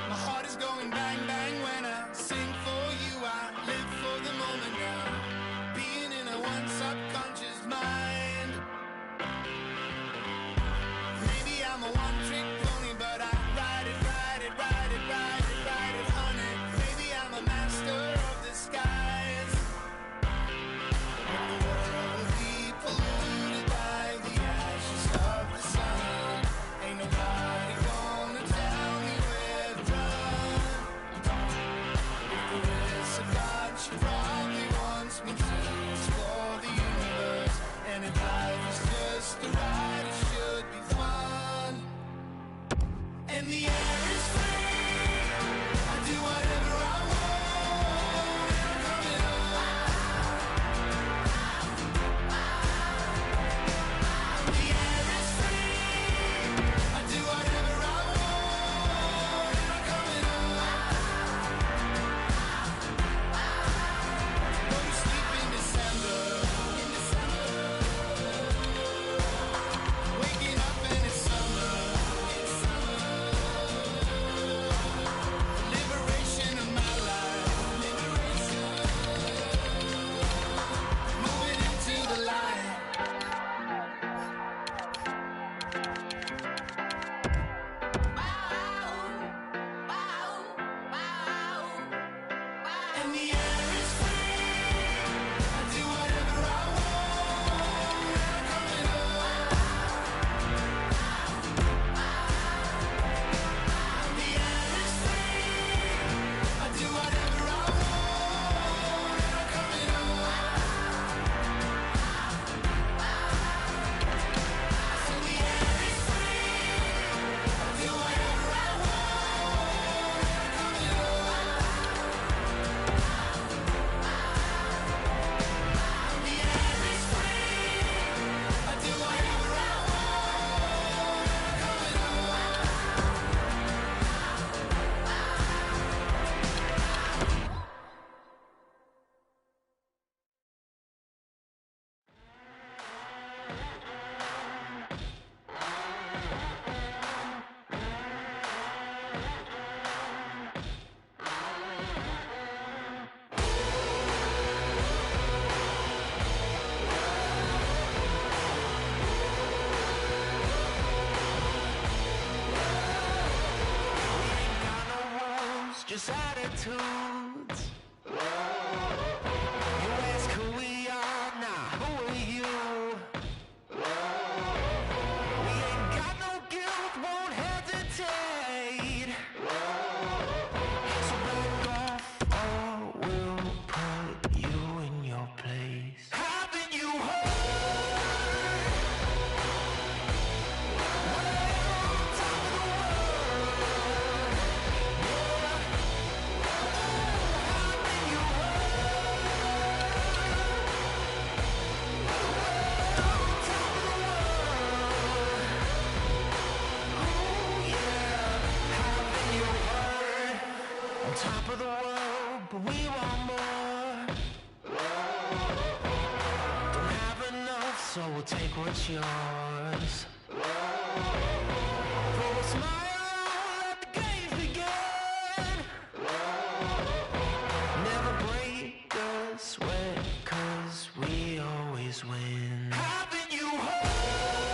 My heart is going bang bang when I sing for you. I live for the moment now. Being in a one subconscious mind. Maybe I'm a one-trick pony, but I ride it, ride it, ride it, ride it, ride it, honey. Maybe I'm a master of disguise. When the world will be polluted by the ashes of the sun, ain't nobody gonna tell me where to run. If there is a God, she probably wants me to explore the universe. And if life is just a ride, it should be fun. And the air is free. I do whatever I want. I'm coming up. The air is free. I do whatever I want. I'm coming up. Go to sleep in December. In December. Waking up and it's summer. It's summer. Liberation of my life. Liberation. Moving into the light. And the air is free. I do whatever I want. I'm coming up. The air is free. I do whatever I want. I'm coming up. So the air is free. I do whatever I want. I'm coming up. The air is free. I do whatever I want. I'm coming up. Got no rules, just attitudes. You ask who we are, nah, who are you? We ain't got no guilt, won't hesitate. So back off or we'll put you in your place. Haven't you heard? We're on top of the world. Haven't you heard? On top of the world, but we want more. Don't have enough, so we'll take what's yours. Throw a smile, let the games begin. Never break a sweat, 'cause we always win. Haven't you heard?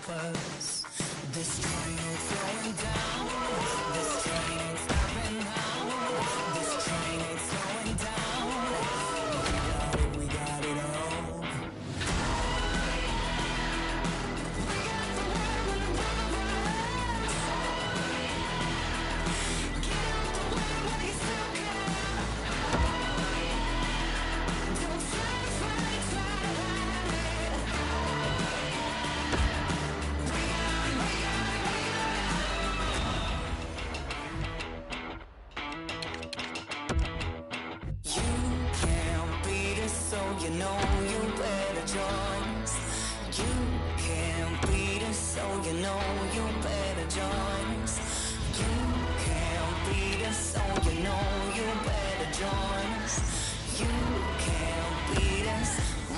purpose. This train ain't slowing down. This train ain't stopping now. This train ain't slowing down. We got it all. We got the world in the progress. Get out the way while you still can. Don't stand when you try to hide it. You can't beat us, so you know you better join us. You can't beat us, so you know you better join us. You can't beat us, so you know you better join us. You can't beat us. We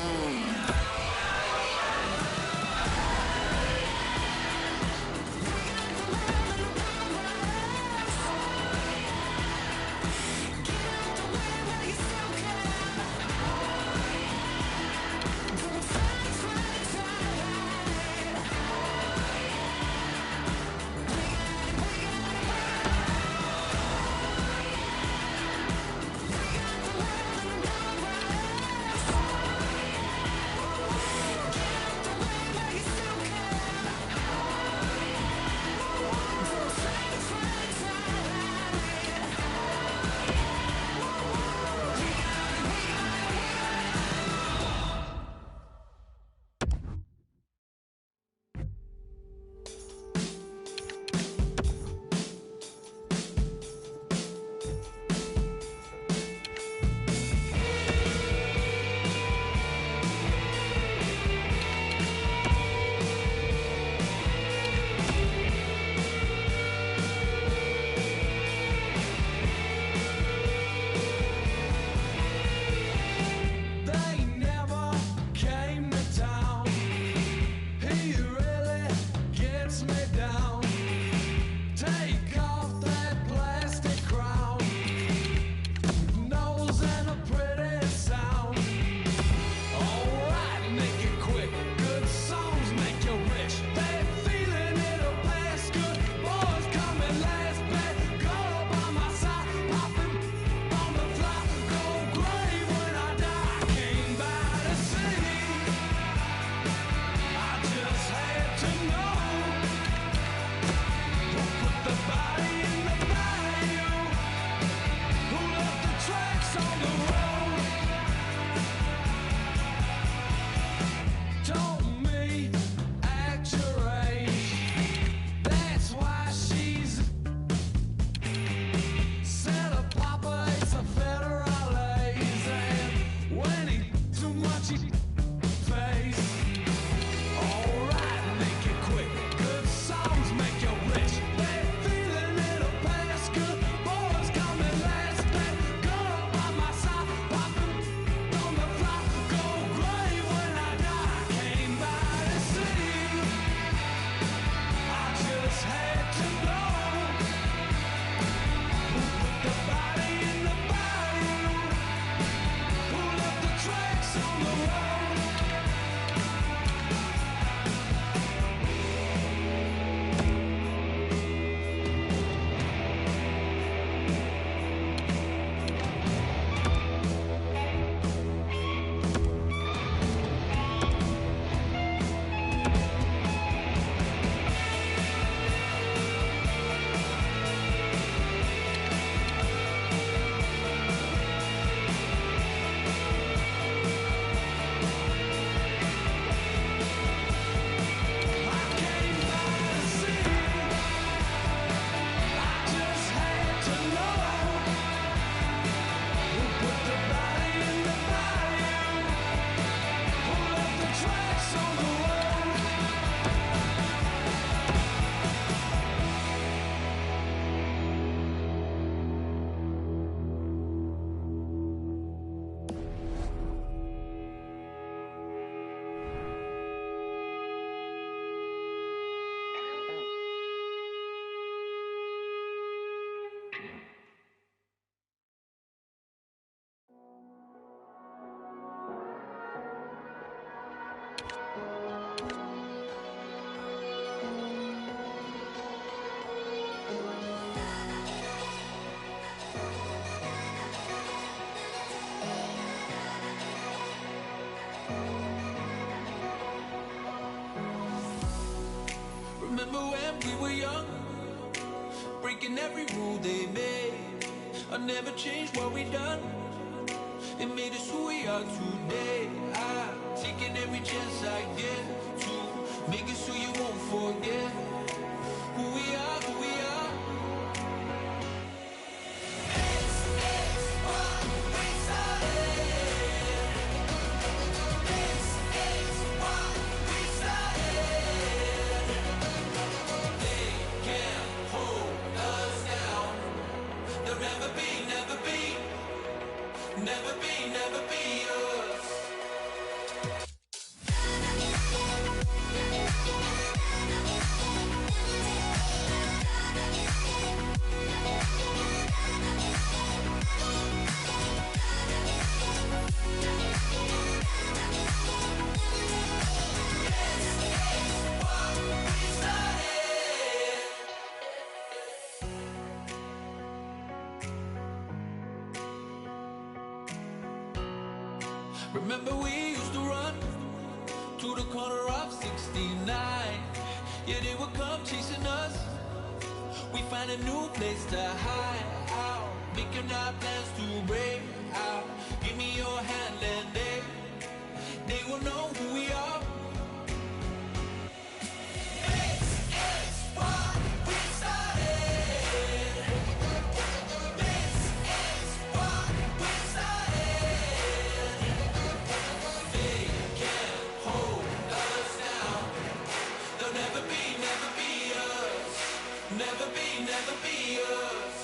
we were young, breaking every rule they made. I never changed what we done. It made us who we are today. I'm taking every chance I get to make it so you won't forget who we are, who we are. It's what we started. This is what we started. They can't hold us down. They'll never be, never be, never be, never be us. Remember we used to run to the corner of 69. Yeah, they would come chasing us. We find a new place to hide out, making our plans to break out. Give me your hand and they will know who we are. It's what we started. This is what we started. They can't hold us down. They'll never be, never be us. Never be, never be us.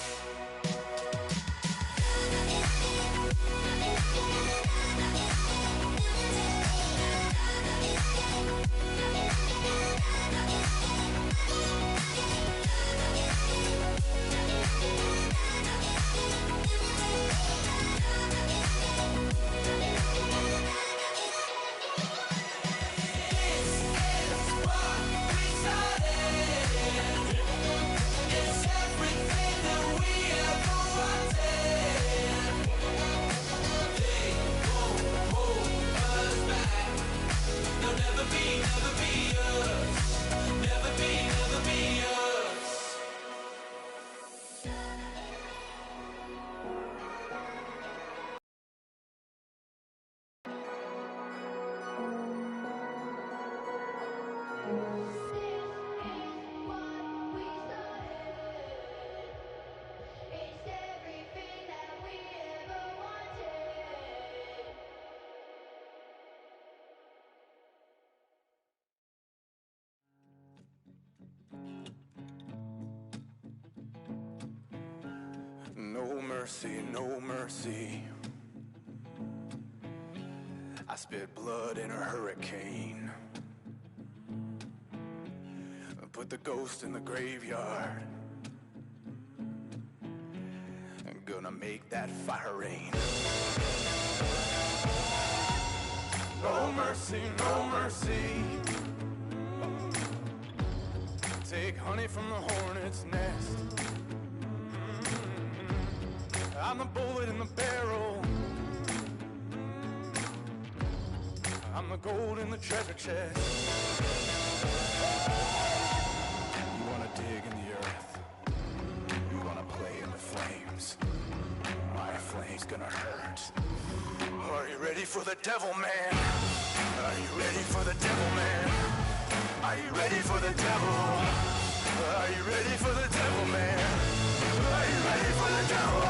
No mercy, no mercy. I spit blood in a hurricane. Put the ghost in the graveyard. I'm gonna make that fire rain. No mercy, no mercy. Take honey from the hornet's nest. I'm the bullet in the barrel. I'm the gold in the treasure chest. You wanna dig in the earth. You wanna play in the flames. My flame's gonna hurt. Are you ready for the devil, man? Are you ready for the devil, man? Are you ready for the devil? Are you ready for the devil, man? Are you ready for the devil?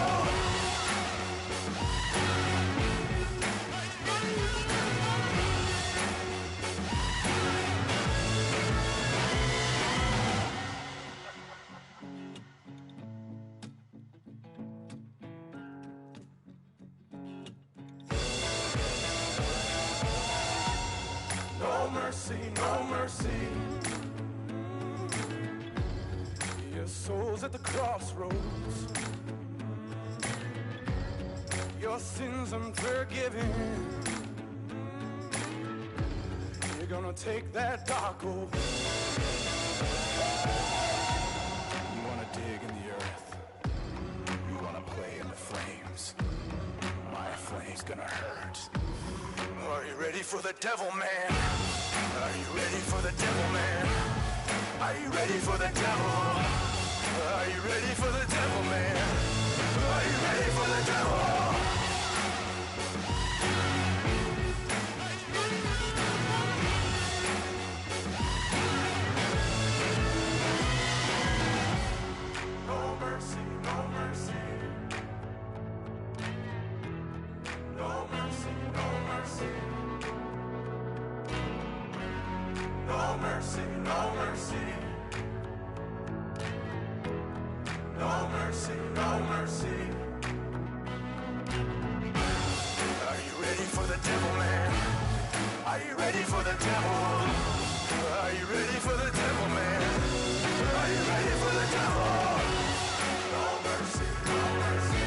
No mercy, no mercy. Your soul's at the crossroads. Your sins unforgiven. You're gonna take that dark oath. You wanna dig in the earth. You wanna play in the flames. My flame's gonna hurt. Are you ready for the devil, man? Are you ready for the devil, man? Are you ready for the devil? Are you ready for the devil, man? Are you ready for the devil? No mercy, no mercy. No mercy, no mercy. No mercy, no mercy. No mercy, no mercy. Are you ready for the devil, man? Are you ready for the devil? Are you ready for the devil, man? Are you ready for the devil? No mercy, no mercy.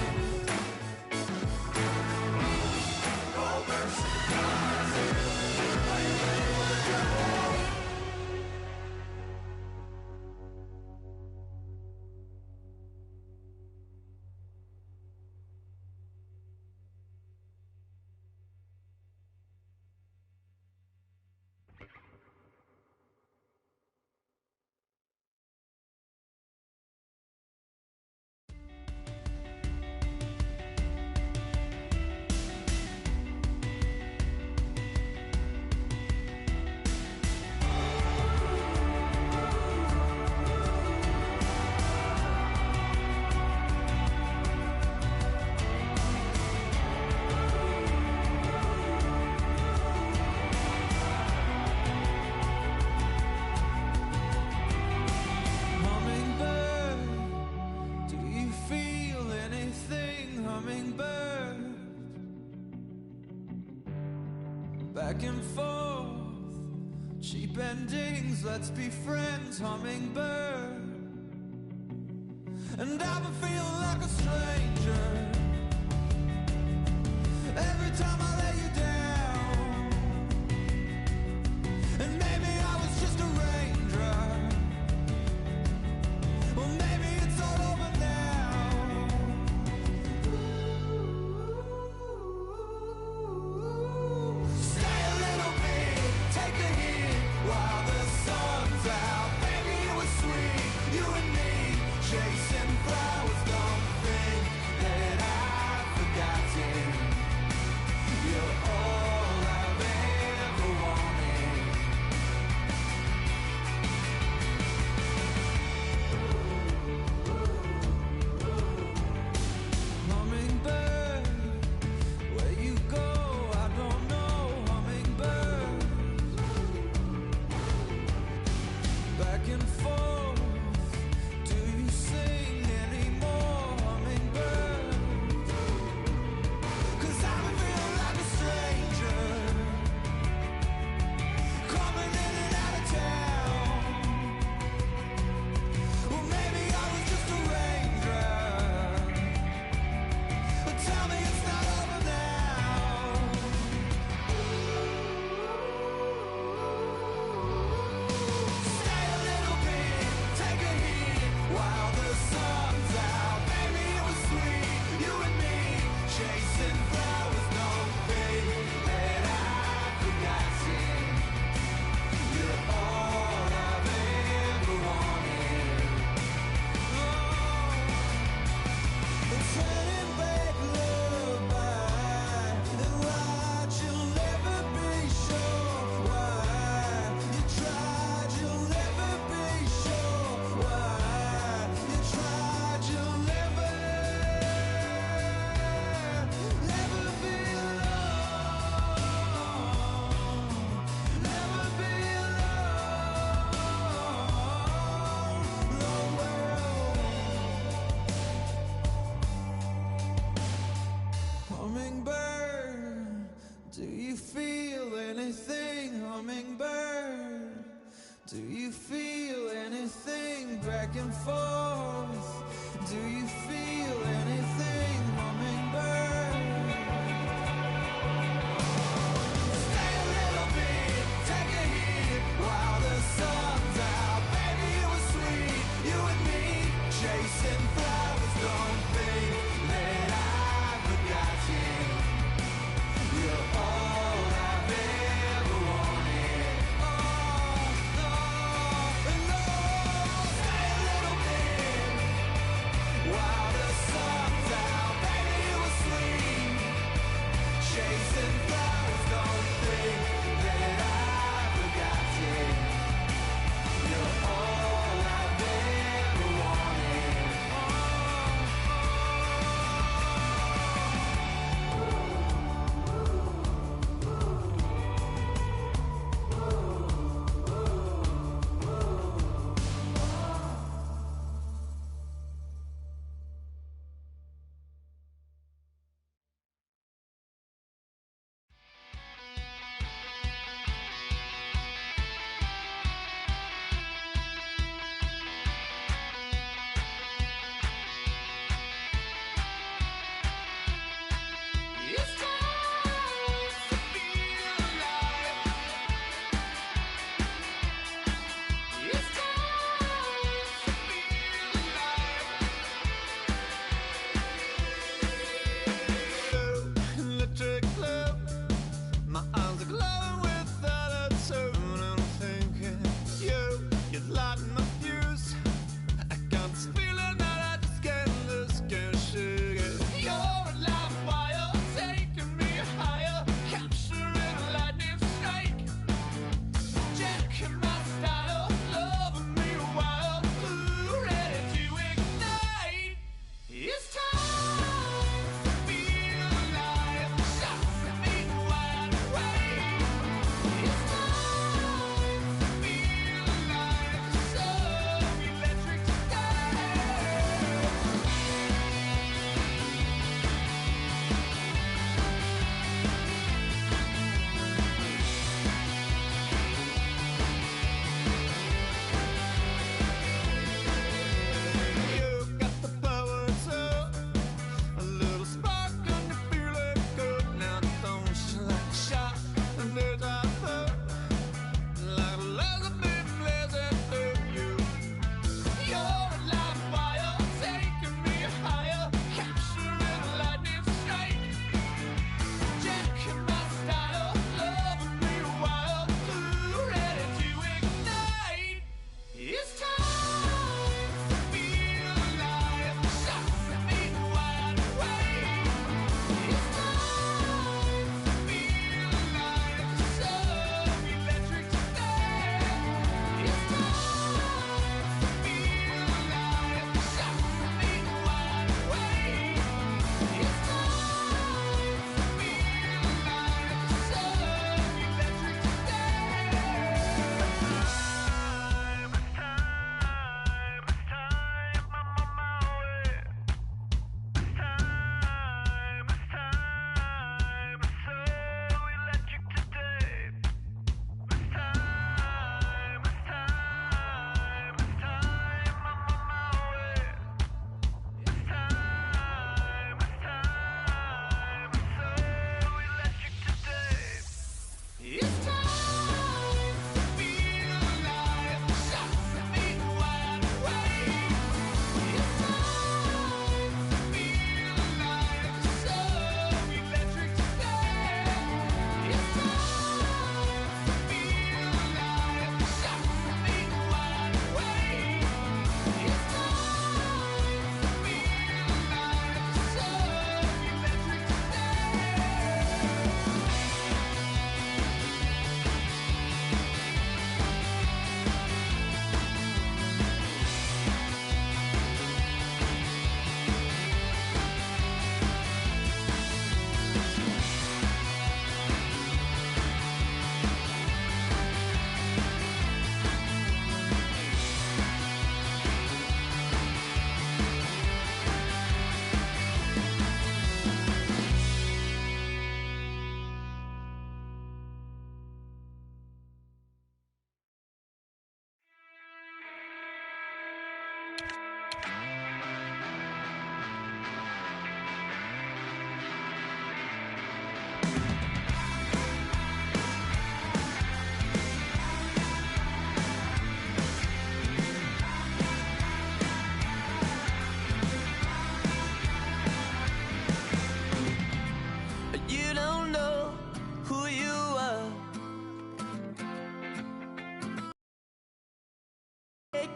No mercy, no mercy. Are you ready for the devil? Back and forth, cheap endings, let's be friends, hummingbird. And I've been feeling like a stranger every time I let you down. And maybe I was just a raindrop. Well, maybe it's all over now. Stay a little bit, take a hit while the sun's out. Baby, it was sweet, you and me chasing flowers. Don't think that I've forgotten. You're all I've ever wanted. Hummingbird, where you go, I don't know. Hummingbird, back and forth, do you sing anymore? Hummingbird, 'cause I've been feeling like a stranger, coming in and out of town. Well, maybe I was just a raindrop, but tell me it's not over now. Stay a little bit, take a hit while the sun's out. Baby, it was sweet, you and me chasing flowers. Don't think that I've forgotten. You're all I've ever wanted. Turning back lullaby, and right, you'll never be sure why. You tried, you'll never be sure why. You tried, you'll never be alone. Never be alone. No world. Hummingbird, do you feel anything? Hummingbird, do you feel anything? Back and forth, do you feel anything? Hummingbird, stay a little bit, take a hit while the sun's out. Baby, it was sweet, you and me chasing flowers. Don't think that I've forgotten. You're all I've ever wanted. Oh, no, no.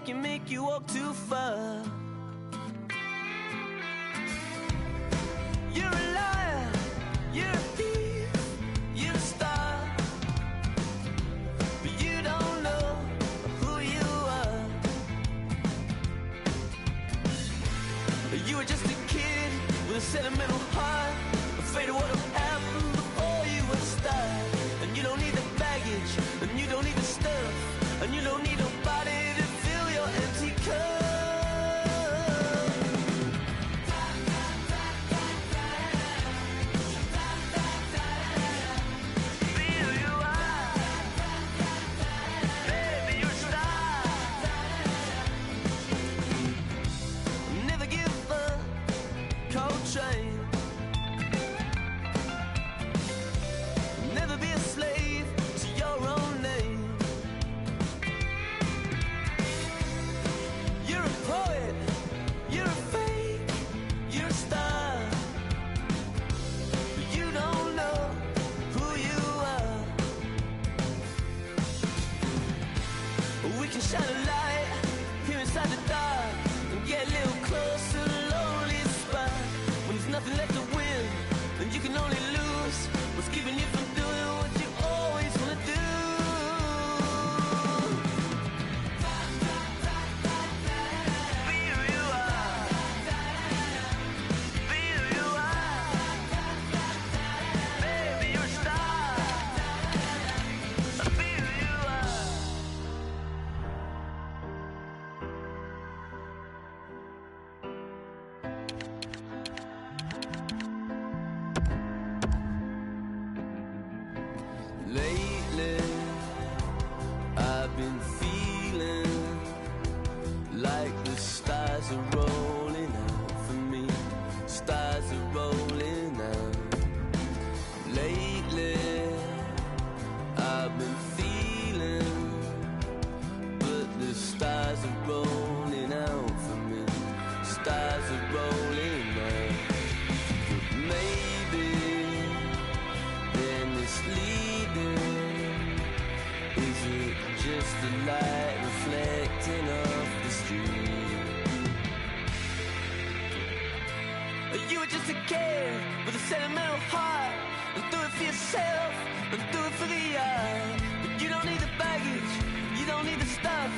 can make you walk too far. You're a liar, you're a thief, you're a star, but you don't know who you are. You were just a kid with a sentimental heart, afraid of what'll happen before you were a star. And you don't need the baggage, and you don't need the stuff, and you don't need nobody to fill your empty cup. Shine a light here inside the dark and get a little closer to the lonely spot. When there's nothing left to win and you can only lose what's keeping you from doing what you always want to do. Be who you are. Be who you are. Baby, you're a star. Be who you are. Lately, I've been feeling like the stars are rolling out for me. Stars are rolling out. Lately, I've been feeling, but the stars are rolling out for me. Stars are rolling out. But maybe they're misleading. Is it just the light reflecting off the street? You were just a kid with a sentimental heart, and do it for yourself and do it for the art. But you don't need the baggage, you don't need the stuff,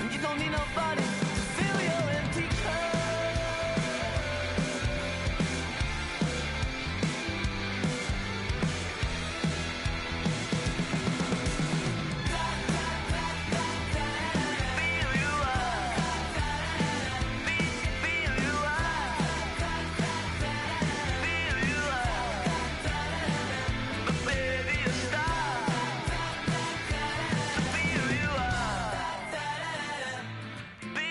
and you don't need nobody to fill your empty cup. Be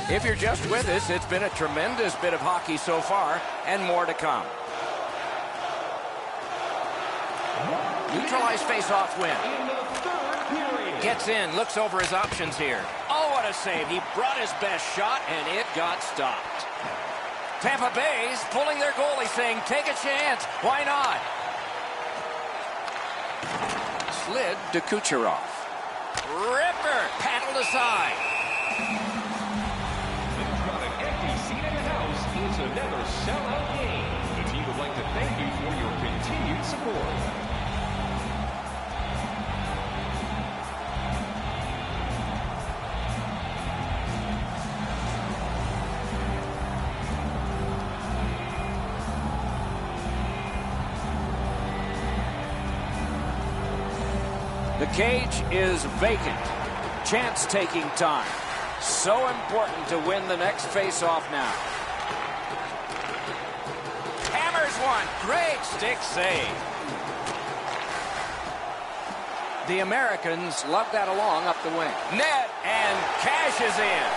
If you're just with us, it's been a tremendous bit of hockey so far, and more to come. Neutralized face-off win. Gets in, looks over his options here. Oh, what a save. He brought his best shot, and it got stopped. Tampa Bay's pulling their goalie, saying, take a chance. Why not? Slid to Kucherov. Ripper, paddled aside. It's another sellout game. The team would like to thank you for your continued support. The cage is vacant. Chance-taking time. So important to win the next face-off now. one. Great stick save. The Americans lug that along up the wing. Net and cashes in.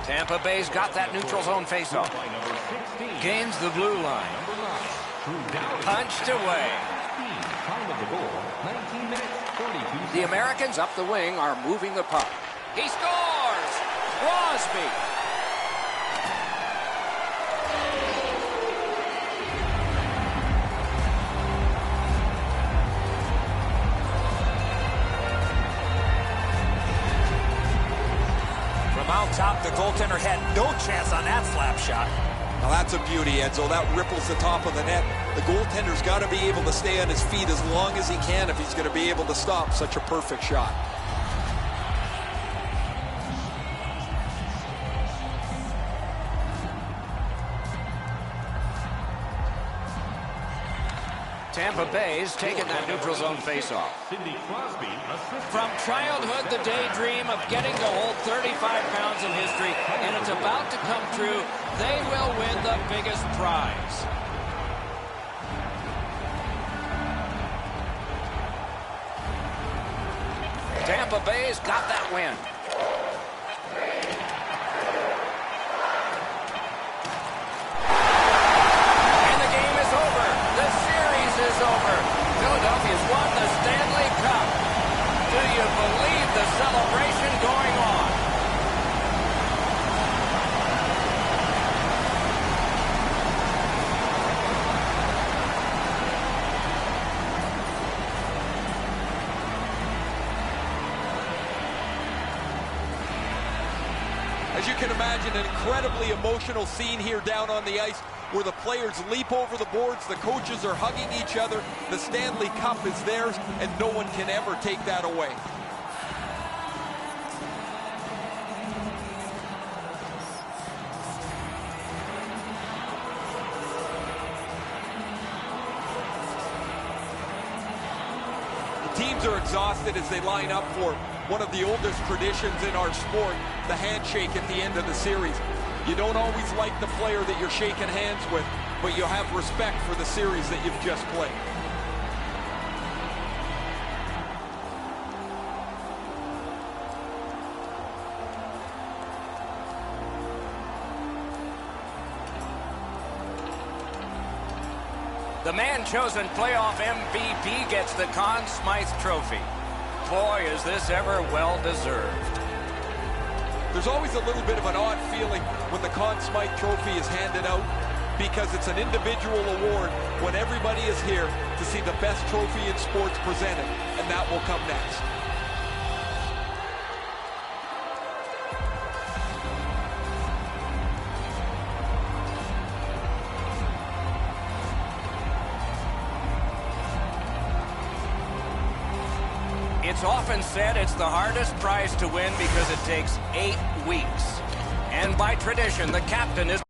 Tampa Bay's got that neutral zone faceoff. Gains the blue line. Punched away. The Americans up the wing are moving the puck. He scores! Crosby. From out top, the goaltender had no chance on that slap shot. Now that's a beauty, Edzo. That ripples the top of the net. The goaltender's got to be able to stay on his feet as long as he can if he's going to be able to stop such a perfect shot. Tampa Bay's taking that neutral zone faceoff. From childhood, the daydream of getting to hold 35 pounds of history, and it's about to come true. They will win the biggest prize. Tampa Bay's got that win. And the game is over. The series is over. Philadelphia's won the Stanley Cup. Do you believe the celebration going on? As you can imagine, an incredibly emotional scene here down on the ice where the players leap over the boards, the coaches are hugging each other, the Stanley Cup is theirs, and no one can ever take that away. Teams are exhausted as they line up for one of the oldest traditions in our sport, the handshake at the end of the series. You don't always like the player that you're shaking hands with, but you have respect for the series that you've just played. The man-chosen playoff MVP gets the Conn Smythe Trophy. Boy, is this ever well-deserved. There's always a little bit of an odd feeling when the Conn Smythe Trophy is handed out because it's an individual award when everybody is here to see the best trophy in sports presented, and that will come next. It's often said it's the hardest prize to win because it takes 8 weeks. And by tradition, the captain is...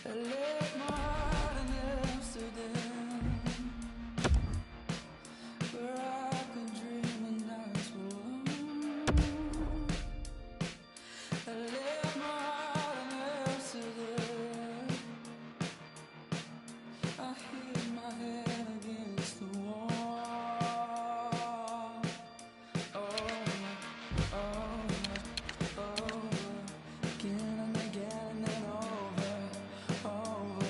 I left my heart in Amsterdam, where I could dream and nights were long. I left my heart in Amsterdam, I hit my head against the wall. Again and again and over.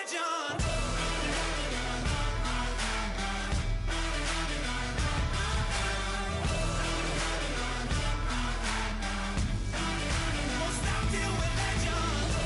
legend. Won't stop till we're legends.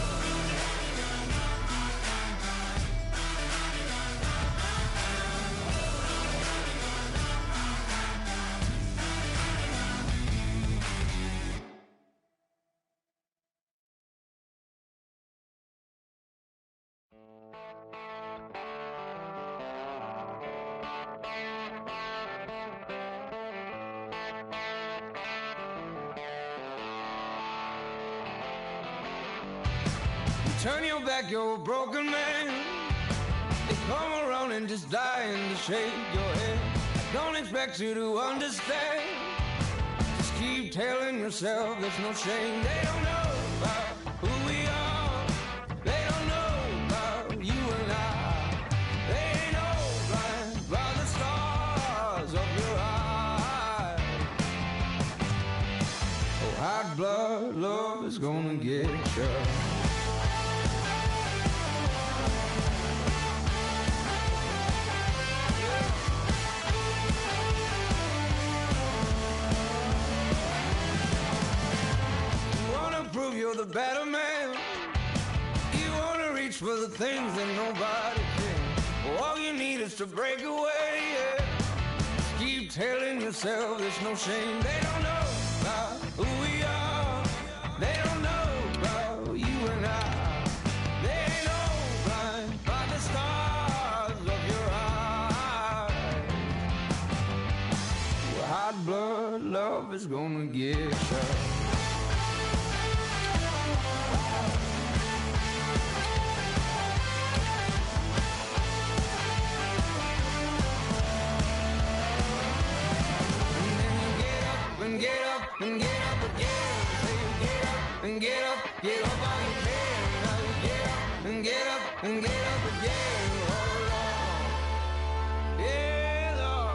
Turn your back, you're a broken man. They come around and just dying to shake your head. Don't expect you to understand. Just keep telling yourself there's no shame. They don't know about who we are. They don't know about you and I. They ain't no blind by the stars of your eyes. Oh, hot blood love is gonna get you. Prove you're the better man. You wanna reach for the things that nobody can. All you need is to break away, yeah. Just keep telling yourself there's no shame. They don't know about who we are. They don't know about you and I. They ain't no blind by the stars of your eyes. Well, hot blood love is gonna get you. And get up and get up again. Say get up and get up all you can. Now you get up and get up and get up again. Oh Lord, yeah Lord.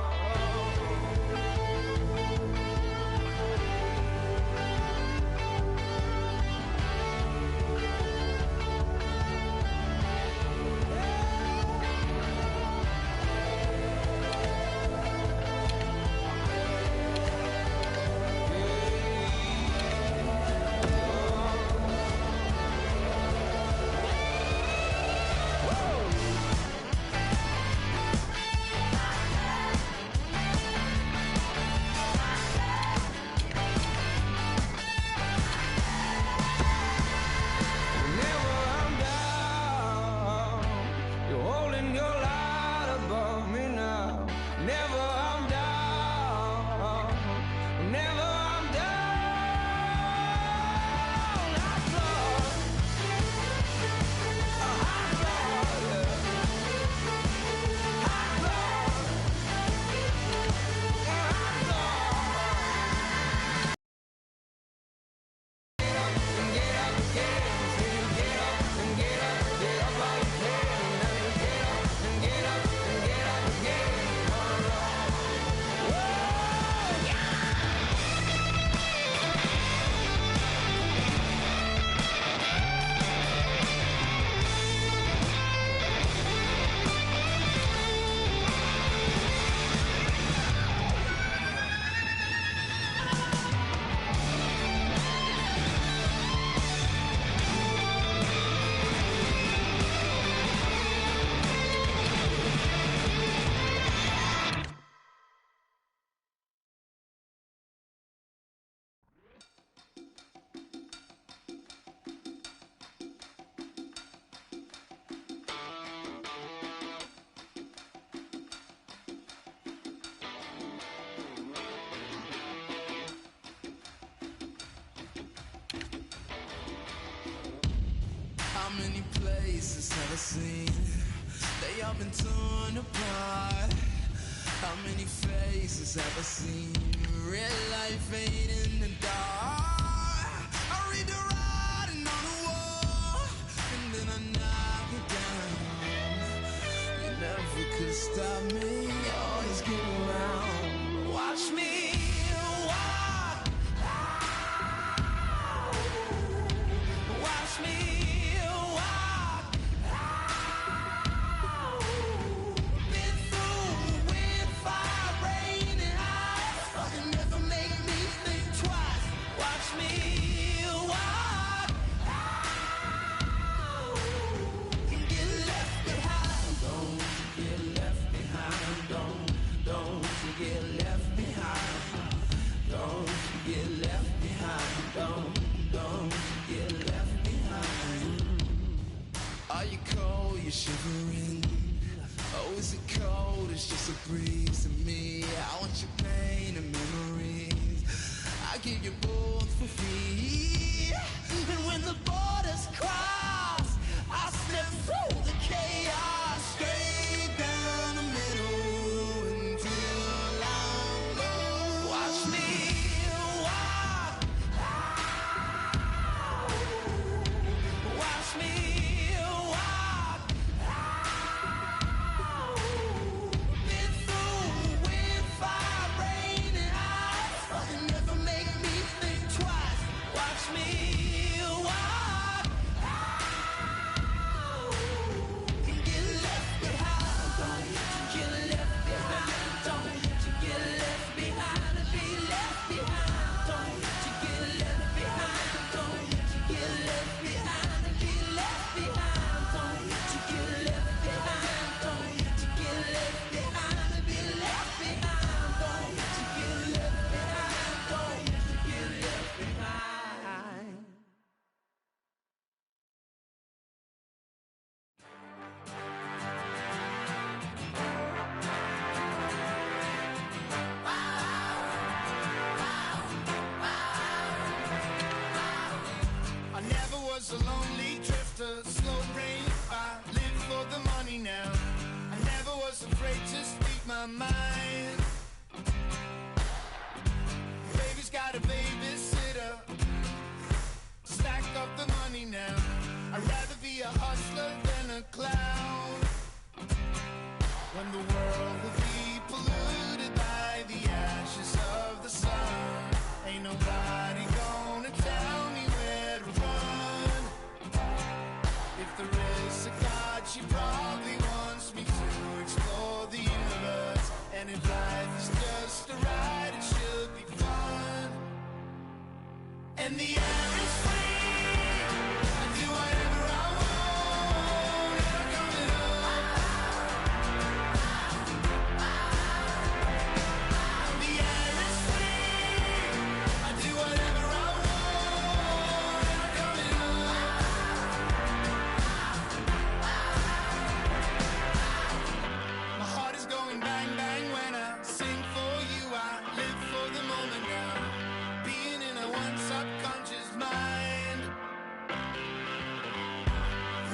How many places have I seen? They all been torn apart. How many faces have I seen? Red light fade in the dark. I read the writing on the wall, and then I knock it down. You never could stop me, always get around. Watch me walk. Watch me walk. you're shivering. Oh, is it cold? It's just a breeze to me. I want your pain and memories. I give you both for free. And when the borders cross, I step through the chaos, straight down the middle until I'm lost. Watch me walk. Watch me walk. Been through wind, fire, rain, and ice. You never make me think twice. Watch me walk. And get left behind. Don't you get left behind. Don't you get left behind. To be left behind. Don't you get left behind. Don't you get left behind. To be left behind. Don't you get left behind. Don't you get left behind. To be left behind. Don't you get left behind. Don't you get left behind. I never was a lonely drifter, slow brain. I live for the money now. I never was afraid to speak my mind. Baby's got a babysitter. Stack up the money now. I'd rather be a hustler than a clown. When the world will be polluted by the ashes of the sun, ain't nobody gonna tell me where to run. If there is a God, she probably wants me to explore the universe. And if life is just a ride, it should be fun. And the air is free. I do whatever I want. And I'm coming up. And the air is free. I do whatever I want. And I'm coming up. My heart is going bang bang when I sing for you. I live for the moment now. Being in a one subconscious mind.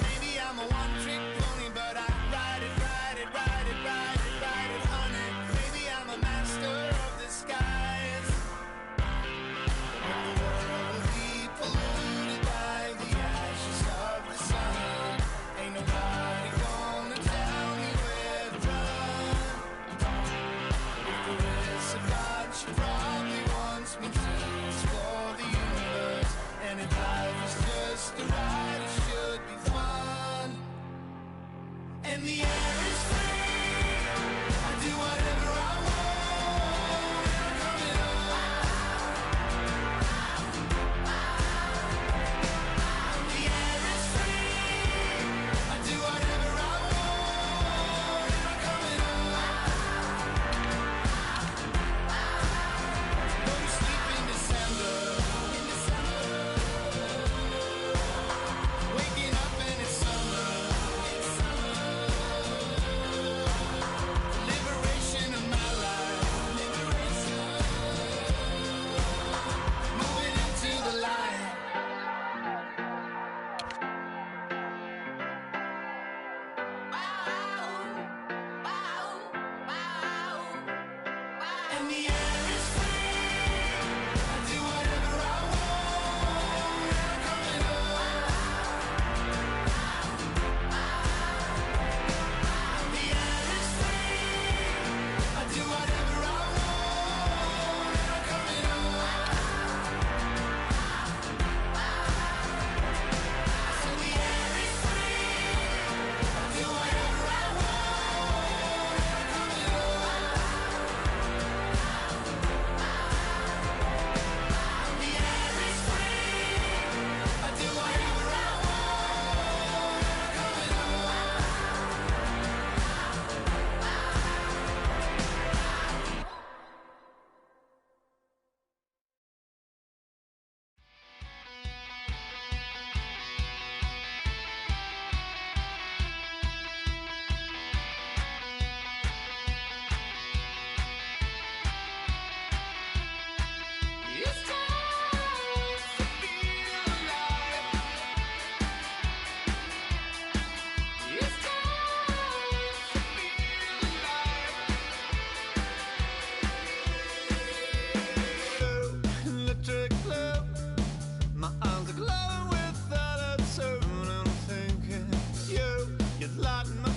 Maybe I'm a one-trick pony, but I ride it, ride it, ride it, ride it, ride it, honey. Maybe I'm a master of the skies. When the world will be polluted by the ashes of the sun, ain't nobody gonna tell me where to run. If there is a God, she probably wants me to explore the universe. And if life is just a ride, it should be fun. And the air is free. I do whatever I want. And I'm coming up. The air is free. I do whatever I want. And I'm coming up. Go to sleep in December. Waking up and it's summer. is lighting the